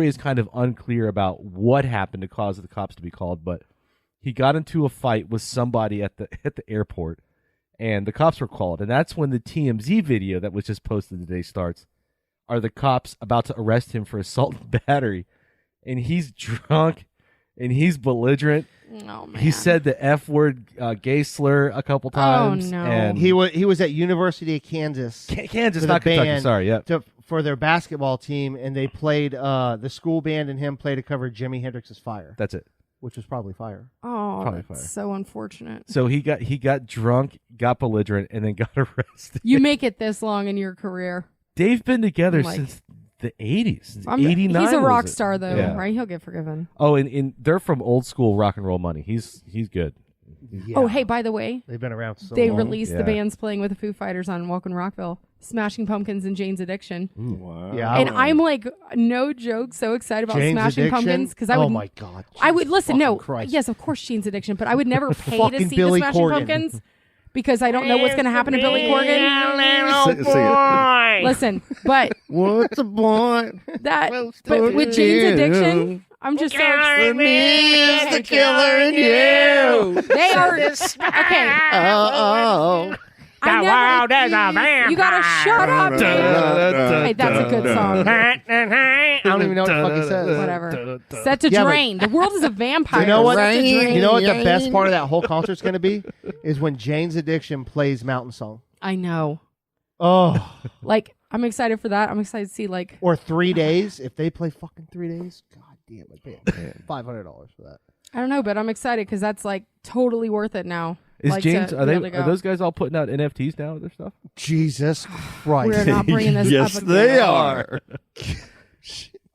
is kind of unclear about what happened to cause the cops to be called, but he got into a fight with somebody at the airport, and the cops were called. And that's when the TMZ video that was just posted today starts. Are the cops about to arrest him for assault and battery? And he's drunk and he's belligerent. Oh, man. He said the F word, gay slur a couple times. no. And He was at University of Kansas. Kansas, for not the Kentucky. band Sorry, yeah. for their basketball team, and they played the school band and him played a cover of Jimi Hendrix's "Fire," That's it. which was probably fire. Oh, Probably that's fire. so unfortunate. So he got drunk, got belligerent, and then got arrested. You make it this long in your career. They've been together Like- since the 80s. I'm- 89 He's a was rock it? star, though, Yeah. right? He'll get forgiven. Oh, and they're from old school rock and roll money. He's good. Yeah. Oh, hey, by the way, They've been around so they long. released Yeah. the bands playing with the Foo Fighters on Walk in Rockville, Smashing Pumpkins and Jane's Addiction. Wow. Yeah, And I'm like, no joke, so excited about Jane's Smashing Addiction? Pumpkins because I would. Oh my God! I would listen. No, fucking Christ. yes, of course, Jane's Addiction, but I would never pay to Fucking see Billy the Smashing Corgan. Pumpkins because I don't know what's going to happen to Billy Corgan. Sing it. Listen, but What's the point? that, Close but to with you. Jane's Addiction, I'm just so excited. Is the killer in you? They are okay. Oh. I never, you gotta shut up, dude. Hey, that's a good song. I don't even know what the fuck he says. Whatever. Set to Yeah, but- drain. The world is a vampire. You know what? Set to drain. You know what the best part of that whole concert's going to be is when Jane's Addiction plays Mountain Song. I know. Oh, Like, I'm excited for that. I'm excited to see like. or 3 days. If they play fucking 3 days, god damn, I'd pay $500 for that. I don't know, but I'm excited because that's like totally worth it now. Is Like, James? to Are be they? able to go. Are those guys all putting out NFTs now with their stuff? Jesus We're Christ! not bringing this Yes, up again. they are.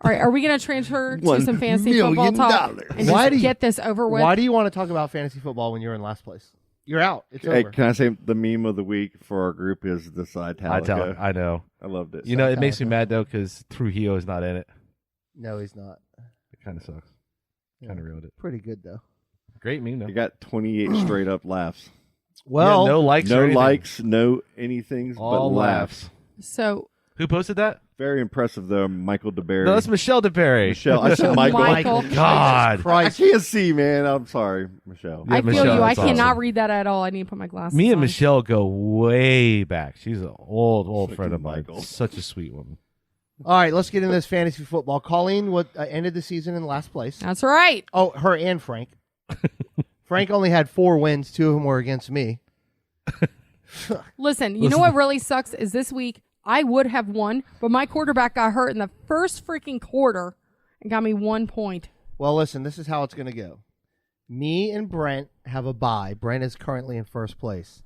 All right, are we going to transfer to $1 some fantasy football talk million. and Why just do you- get this over with? Why do you want to talk about fantasy football when you're in last place? You're out. It's Hey, over. can I say the meme of the week for our group is the Italica? I know. I loved it. You know, it makes me mad though because Trujillo is not in it. No, he's not. It kind of sucks. Kind of ruined it. Pretty good though. Great meme though. You got 28 straight up laughs. Well, Yeah, no likes. or No anything. likes, no anything but All laughs. So Who posted that? Very impressive though, Michael DeBerry. No, that's Michelle DeBerry. Michelle. I said Michael. Michael. God. I Christ. can't see, man. I'm sorry, Michelle. Yeah, I feel Michelle, you. I that's cannot awesome. read that at all. I need to put my glasses Me and on. Michelle go way back. She's an old Fucking friend of mine. Michael. Such a sweet woman. All right, let's get into this fantasy football. Colleen ended the season in last place. That's right. Oh, her and Frank. Frank only had 4 wins. 2 of them were against me. Listen, you know what really sucks is this week I would have won, but my quarterback got hurt in the first freaking quarter and got me 1 point. Well, listen, this is how it's going to go. Me and Brent have a bye. Brent is currently in first place.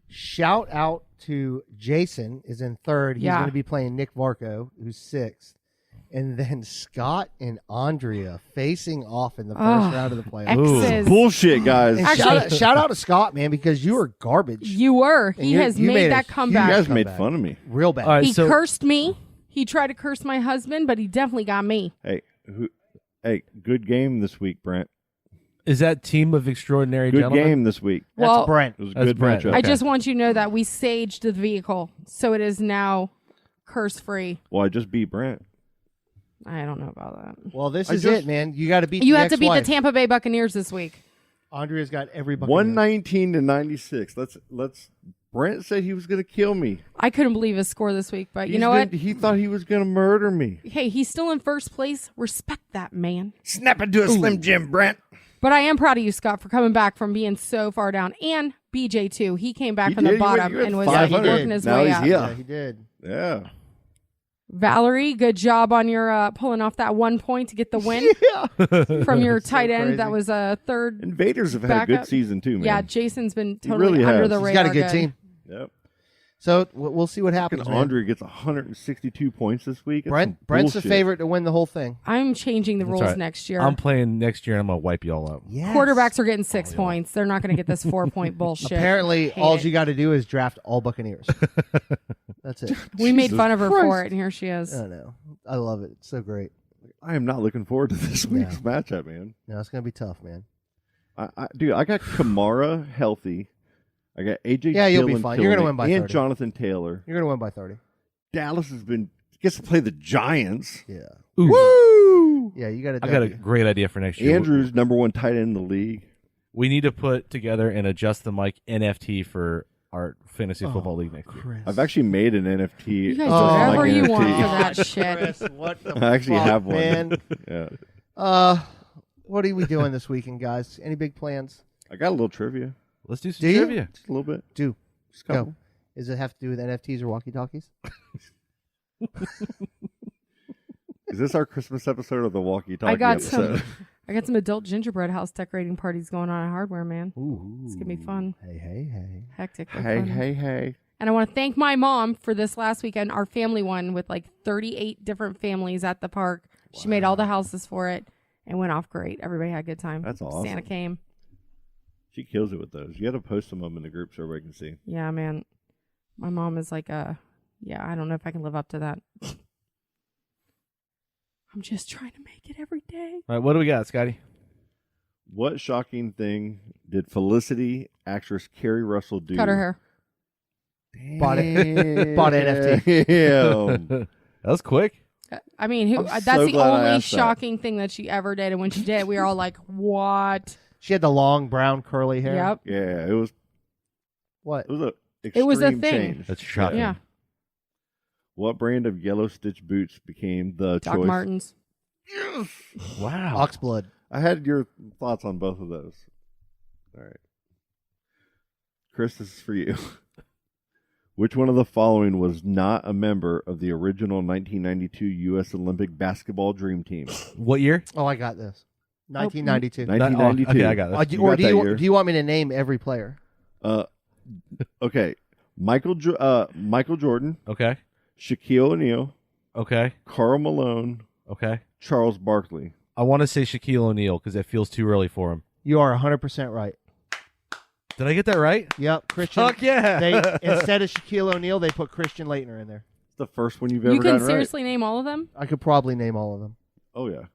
Shout out to Jason is in third. He's Yeah. going to be playing Nick Varco, who's sixth. And then Scott and Andrea facing off in the first Ugh. round of the playoffs. X's. Bullshit, guys. And Actually- shout out to Scott, man, because you were garbage. You were. And He you- has you made a that huge comeback. You guys made comeback. fun of me. Real bad. All right, He so cursed me. He tried to curse my husband, but he definitely got me. Hey, good game this week, Brent. is that team of extraordinary Good gentlemen? game this week. That's well, Brent. It was a That's good Brent. matchup. I Okay. just want you to know that we saged the vehicle, so it is now curse free. Well, I just beat Brent. I don't know about that. Well, this I is just- it, man. You got to beat You the have to beat the ex-wife. Tampa Bay Buccaneers this week. Andrea's got every bucket. 119 to 96. Let's. Brent said he was going to kill me. I couldn't believe his score this week, but you He's know been- what? He thought he was going to murder me. Hey, he's still in first place. Respect that, man. Snap into a Slim Jim, Brent. But I am proud of you, Scott, for coming back from being so far down. And BJ, too. He came back He from did. the He went- bottom he went and was 500. working his Now way he's up. here. Yeah, he did. Yeah. Valerie, good job on your pulling off that 1 point to get the win from your tight end. crazy. That was a third. Invaders have had a good Backup. season, too, man. Yeah, Jason's been totally really under has. the He's radar. He's got a good good. team. Yep. So we'll see what happens. And man. Andre gets 162 points this week. That's some Brent's the bullshit. favorite to win the whole thing. I'm changing the That's rules all right. next year. I'm playing next year and I'm going to wipe you all up. Yes. Quarterbacks are getting 6 points. They're not going to get this 4-point bullshit. Apparently, Hate all it. you got to do is draft all Buccaneers. That's it. We made Jesus fun of her Christ. for it, and here she is. I don't know. I love it. It's so great. I am not looking forward to this week's matchup, man. No, it's gonna be tough, man. Dude, I got Kamara healthy. I got AJ. Yeah, you'll be Dillon fine. You're gonna killing win by it, and 30. Jonathan Taylor. You're gonna win by 30. Dallas gets to play the Giants. Yeah. Ooh. Woo! Yeah, you got to. I got a great idea for next year. Andrew's number one tight end in the league. We need to put together and adjust the mic NFT for our fantasy football league next year. Chris. I've actually made an NFT. You guys just do like whatever you NFT. want for that shit. Chris, what the I actually fuck, have one. man? Yeah. What are we doing this weekend, guys? Any big plans? I got a little trivia. Let's do some Do you? trivia. Just a little bit. Do Just a couple. go. Does it have to do with NFTs or walkie-talkies? Is this our Christmas episode or the walkie-talkie I got episode? I got some adult gingerbread house decorating parties going on at Hardware, man. Ooh, It's gonna be fun. Hey. Hectic. but Hey, fun. hey. And I want to thank my mom for this last weekend, our family one with like 38 different families at the park. She made all the houses for it and went off great. Everybody had a good time. That's awesome. Santa came. She kills it with those. You got to post some of them in the group so everybody can see. Yeah, man. My mom is like I don't know if I can live up to that. I'm just trying to make it every day. All right, what do we got, Scotty? What shocking thing did Felicity actress Carrie Russell do? Cut her hair. Bought it. Bought NFT. Damn. That was quick. I mean, I'm that's so the glad I only asked that. shocking thing that she ever did. And when she did it, we were all like, what? She had the long brown curly hair. Yep. Yeah, it was What? a It was a extreme thing. change. That's shocking. Yeah. What brand of yellow stitch boots became the Doc choice? Martens. Wow. Oxblood. I had your thoughts on both of those. All right. Chris, this is for you. Which one of the following was not a member of the original 1992 U.S. Olympic basketball dream team? What year? Oh, I got this. 1992. 1992. Okay, I got this. You Or got do that you year. do you want me to name every player? Okay. Michael Jordan, Okay. Shaquille O'Neal, Okay. Karl Malone, Okay. Charles Barkley. I want to say Shaquille O'Neal because it feels too early for him. You are 100% right. Did I get that right? Yep, Christian. Fuck yeah. They instead of Shaquille O'Neal, they put Christian Leitner in there. It's the first one you've ever You can gotten seriously name all of them? I could probably name all of them. right. Oh yeah.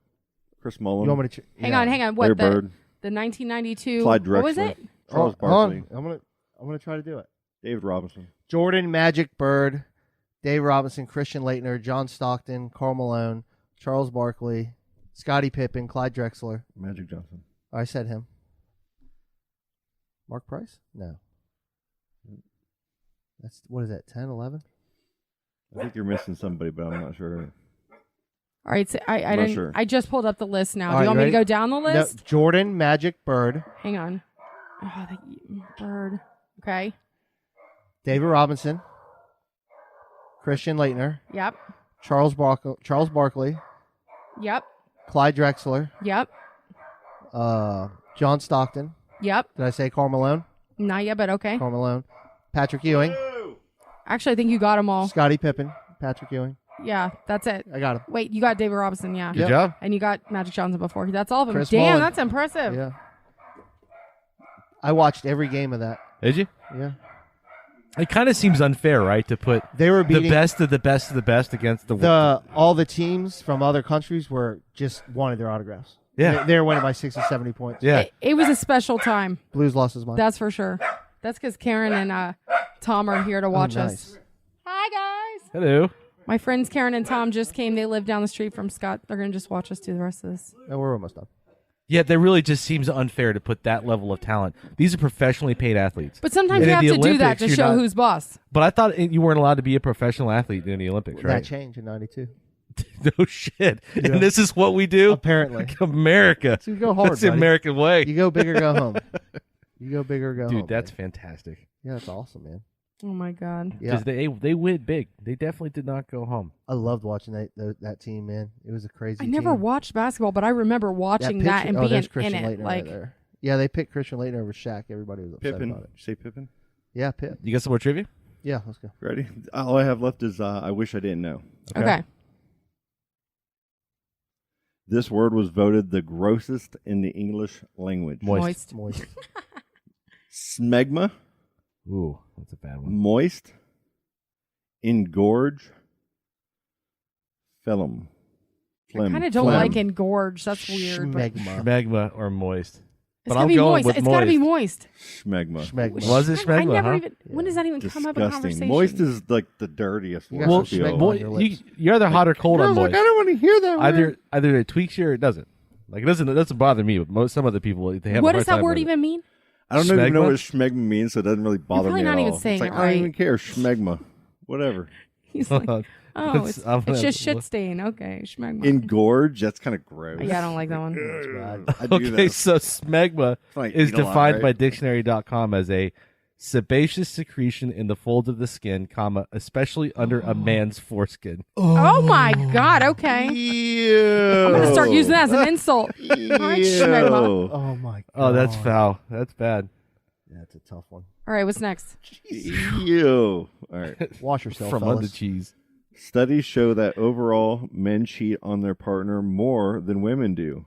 Chris Mullen, You want me to? Hang on. Larry What? Bird, The 1992. Clyde Drexler, What was it? Charles Hold on. Barkley, I'm gonna try to do it. David Robinson. Jordan, Magic, Bird, Dave Robinson, Christian Leitner, John Stockton, Karl Malone, Charles Barkley, Scottie Pippen, Clyde Drexler. Magic Johnson. I said him. Mark Price? No. That's what is that? 10, 11? I think you're missing somebody, but I'm not sure. All right. So I Not didn't. sure. I just pulled up the list now. All Do you right, want me to ready? go down the No, list? Jordan, Magic, Bird, Hang on. Oh, Bird. Okay. David Robinson, Christian Leitner, Yep. Charles Barkley, Yep. Clyde Drexler, Yep. John Stockton. Yep. Did I say Karl Malone? Not yet, but okay. Karl Malone. Patrick Ewing, Actually, I think you got them all. Scottie Pippen, Patrick Ewing. Yeah, that's it. I got him. Wait, you got David Robinson, yeah. Good Yep. job. And you got Magic Johnson before. That's all of them. Chris Damn, Mullin. that's impressive. Yeah. I watched every game of that. Did you? Yeah. It kind of seems unfair, right, to put They were the beating best of the best of the best against all the teams from other countries were just wanted their autographs. Yeah. They were winning by 60, 70 points. Yeah. It was a special time. Blues lost his mind. That's for sure. That's because Karen and Tom are here to watch nice. us. Hi, guys. Hello. My friends Karen and Tom just came. They live down the street from Scott. They're going to just watch us do the rest of this. No, we're almost done. Yeah, that really just seems unfair to put that level of talent. These are professionally paid athletes. But sometimes And you in have the to do that Olympics, to you're show not- who's boss. But I thought you weren't allowed to be a professional athlete in the Olympics, That right? changed in 92. No shit. Yeah. And this is what we do? Apparently. America. So you go hard, That's the buddy. American way. You go big or go home. You go big or go home. Dude, that's man. fantastic. Yeah, that's awesome, man. Oh, my God. Yeah. Because they win big. They definitely did not go home. I loved watching that team, man. It was a crazy I team. never watched basketball, but I remember watching that and being there's in Christian it. Leitner Like, right there. Yeah, they picked Christian Leitner over Shaq. Everybody was upset Pippen. about it. Did you say Pippen? Yeah, Pitt. You got some more trivia? Yeah, let's go. Ready? All I have left is I wish I didn't know. okay. This word was voted the grossest in the English language. Moist. Moist. Smegma, Ooh, that's a bad one. moist, engorge, phlegm. I kind of don't like engorge. That's weird. But Schmegma. Schmegma or moist. it's But got to I'm be going moist. with It's got to be moist. moist. Schmegma. Schmegma. Was it I schmegma, never huh? even. When does that even come up in Disgusting. conversation? Moist is like the dirtiest You word. got Well, I feel. schmegma well, on your lips. you're either hot or cold on moist. I don't want to hear that word. Either it tweaks you or it doesn't. Like it doesn't bother me, but some other people they have. What a hard does that time word with it. even mean? I don't even know Schmegma? what schmegma means, so it doesn't really bother probably me at not even all. saying It's like, it I don't right. even care. Schmegma. Whatever. He's like, oh, That's- I'm it's gonna just shit look- stain. Okay, schmegma. Engorge, that's kind of gross. Yeah, I don't like that one. I do Okay, this. so smegma Like, is eat a lot, defined right? by dictionary.com as a sebaceous secretion in the folds of the skin, comma, especially under a man's foreskin. Oh my god. Okay. Ew. I'm gonna start using that as an insult. All right, schmegma. Ew. Oh my god. Oh, that's foul. That's bad. That's a tough one. All right, what's next? Ew. All right. Wash yourself, From fellas. under cheese. Studies show that overall men cheat on their partner more than women do.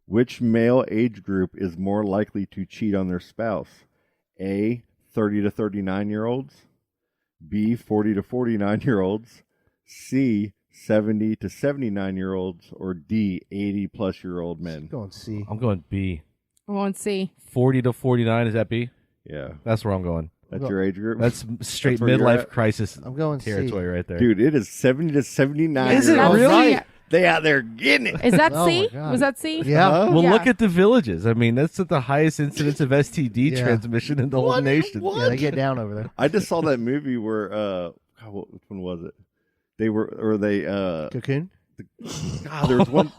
Which male age group is more likely to cheat on their spouse? A, 30 to 39-year-olds. B, 40 to 49-year-olds. C, 70 to 79-year-olds. Or D, 80-plus-year-old men. Go and see. I'm going B. I won't see. 40 to 49, is that B? Yeah. That's where I'm going. That's your age group? That's straight where you're midlife at? crisis I'm going C. territory right there. Dude, it is 70 to 79 Is it years old. really? They out there getting it. Is that Oh C? my God. Was that C? Yeah. Well, Yeah. look at the villages. I mean, that's at the highest incidence of STD Yeah. transmission in the whole nation. Yeah, they get down over there. I just saw that movie where God, which one was it? They Cocoon? there was one.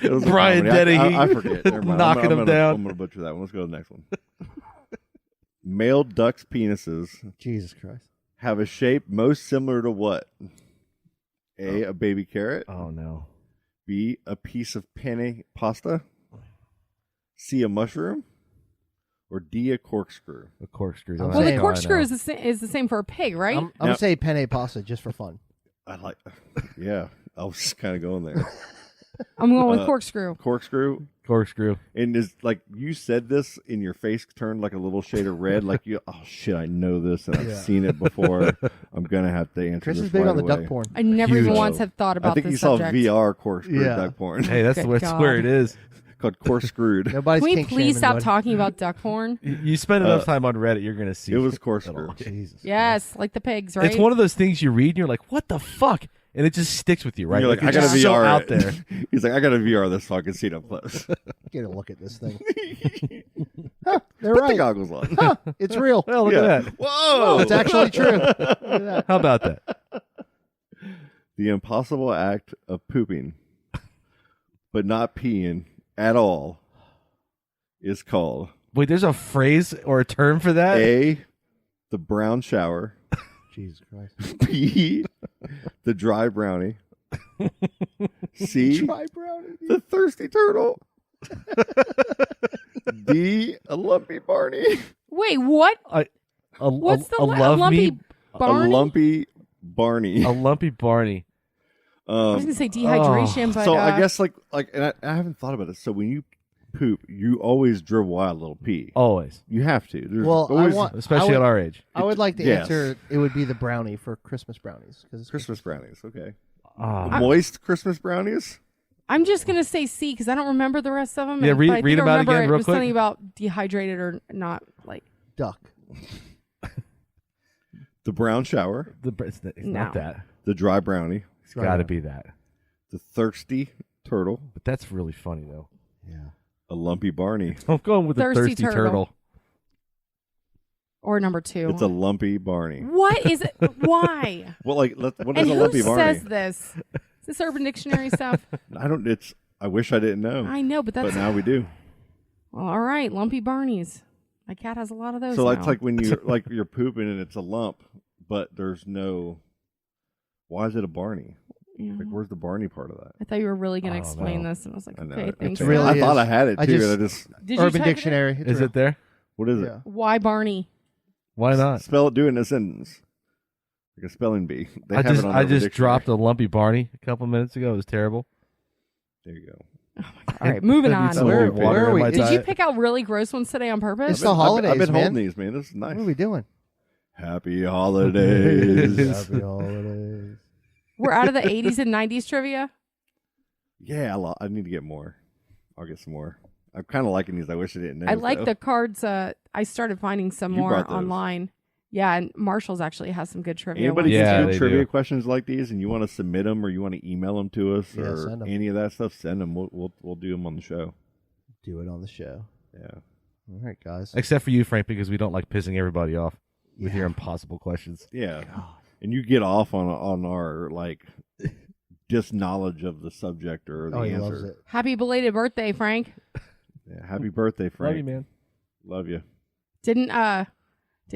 It was a Brian comedy. Dennehy I forget. Never mind. knocking him down. I'm gonna butcher that one. Let's go to the next one. Male ducks' penises Jesus Christ. have a shape most similar to what? A baby carrot. Oh, no. B, a piece of penne pasta. C, a mushroom. Or D, a corkscrew. A corkscrew. I'm Well, saying- the corkscrew is the same for a pig, right? I'm going to say penne pasta just for fun. I like. Yeah, I was just kind of going there. I'm going with corkscrew. Corkscrew. Corkscrew. And is like you said this, and your face turned like a little shade of red. Like you, oh shit, I know this, and I've seen it before. I'm gonna have to answer. Chris this is big right on the away. duck porn. I never even Huge. once had thought about I think this you saw subject. VR corkscrew Yeah. duck porn Hey, that's Good that's where God. it is. called corkscrewed. Nobody's Can we kink please shaming stop anybody. talking about duck porn? You spend enough time on Reddit, you're going to see It was it. corkscrew. Jesus. Yes, like the pigs, right? It's one of those things you read and you're like, what the fuck? And it just sticks with you, right? You're like, I it's gotta just so VR out it. there. He's like, I gotta VR this so I can see it up close. Get a look at this thing. Huh, they're Put right. the goggles on. Huh, it's real. Well, look Yeah. at that. Whoa! It's actually true. Look at that. How about that? The impossible act of pooping, but not peeing at all, is called Wait, there's a phrase or a term for that? A, the brown shower, Jesus Christ. B, the dry brownie, C, Try brownie. the thirsty turtle, D, a lumpy Barney, Wait, what? What's the love lumpy me, Barney? a lumpy Barney. a lumpy Barney. I was gonna say dehydration, but So I guess like, and I haven't thought about this. So when you poop, you always dribble out a little pee. Always, You have to. There's Well, always especially at our age. I would like to Yes. answer it would be the brownie for Christmas brownies. Because it's Christmas brownies. Okay, Ah. moist Christmas brownies. I'm just gonna say C because I don't remember the rest of them. Yeah, and- read- but I think read I 'em out remember again it real was quick. something about dehydrated or not. Like duck. The brown shower, It's not No. that. the dry brownie, It's got to be that. the thirsty turtle, But that's really funny though. Yeah. a lumpy Barney. I'm going with the Thirsty thirsty turtle. turtle. or number 2. It's a lumpy Barney. What is it? Why? Well, like, what is And a who lumpy Barney? says this? Is this Urban Dictionary stuff? I don't. It's. I wish I didn't know, I know, but that's but now we do. well, all right. Lumpy Barneys. My cat has a lot of those. So now. that's like when you like you're pooping and it's a lump, but there's no. Why is it a Barney? Yeah. Like, where's the Barney part of that? I thought you were really going I to don't explain know. this, and I was like, I know. okay, it. thanks. It really I is. thought I had it I too. just- and I just. Did you Urban type it in? Dictionary. It's Is real. it there? What is it? Yeah. Why Barney? Why not? Spell it. Do it in a sentence. Like a spelling bee. They have it on I Urban just Dictionary. dropped a lumpy Barney a couple minutes ago. It was terrible. There you go. All right, moving I need on. some Where- more water where are in we? my Did Did you diet. pick out really gross ones today on purpose? It's the holidays, I've been man. holding these, man. This is nice. What are we doing? Happy holidays. Happy holidays. We're out of the 80s and 90s trivia. Yeah, I need to get more. I'll get some more. I'm kind of liking these. I wish I didn't know. I like though. the cards. I started finding some You more brought those. online. Yeah, and Marshall's actually has some good trivia. Anybody ones. Yeah, gets they good trivia do. questions like these, and you want to submit them, or you want to email them to us, Yeah, or send 'em. any of that stuff, send them. We'll do them on the show. Do it on the show. Yeah. All right, guys. Except for you, Frank, because we don't like pissing everybody off with Yeah. your impossible questions. Yeah, and you get off on our like just knowledge of the subject or the Oh, he answer. loves it. Happy belated birthday, Frank. Yeah, happy birthday, Frank. Love you, man. Love you. Didn't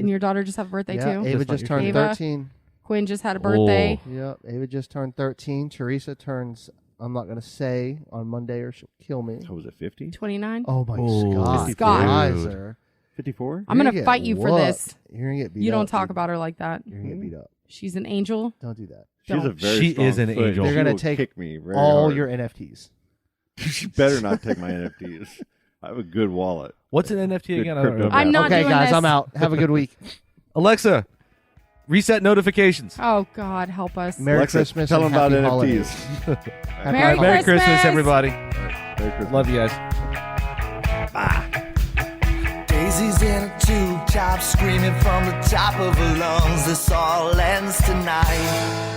your daughter just have a birthday Yeah, too? Ava Just like just your turned kid. Ava? 13. Quinn just had a birthday. Yep, Ava just turned 13. Teresa turns, I'm not going to say, on Monday or she'll kill me. How was it? 50? 29. Oh, my Oh, God. 54. Kaiser. 54? I'm You're gonna get fight you for whooped. this. You're going to get beat You up. don't talk dude. about her like that. You're going to get beat up. She's an angel. Don't do that. She's a Don't. very She strong is an foot. angel. They're She gonna will take kick me very All hard. your NFTs. She better not take my NFTs. I have a good wallet. What's an NFT Good again? I don't crypto remember. I'm not Okay, doing guys, this. I'm out. Have a good week. Alexa, reset notifications. Oh God, help us. Merry Alexa, Christmas tell and them about happy NFTs. holidays. Merry All right, Merry Christmas, Christmas. everybody. Merry Christmas. Love you guys. Daisy's in a tube top, screaming from the top of her lungs. This all ends tonight.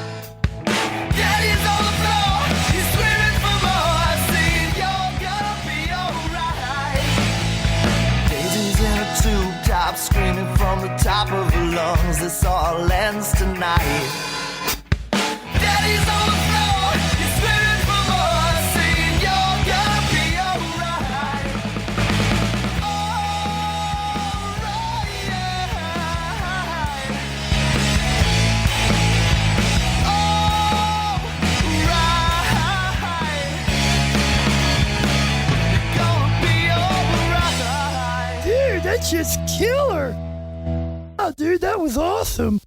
Daddy's on the floor, he's screaming for more. Saying you're gonna be alright. Daisy's in a tube top, screaming from the top of her lungs. This all ends tonight. Daddy's on the floor, he's screaming for more. Saying you're gonna be alright. Dude, that's just killer. Oh, dude, that was awesome.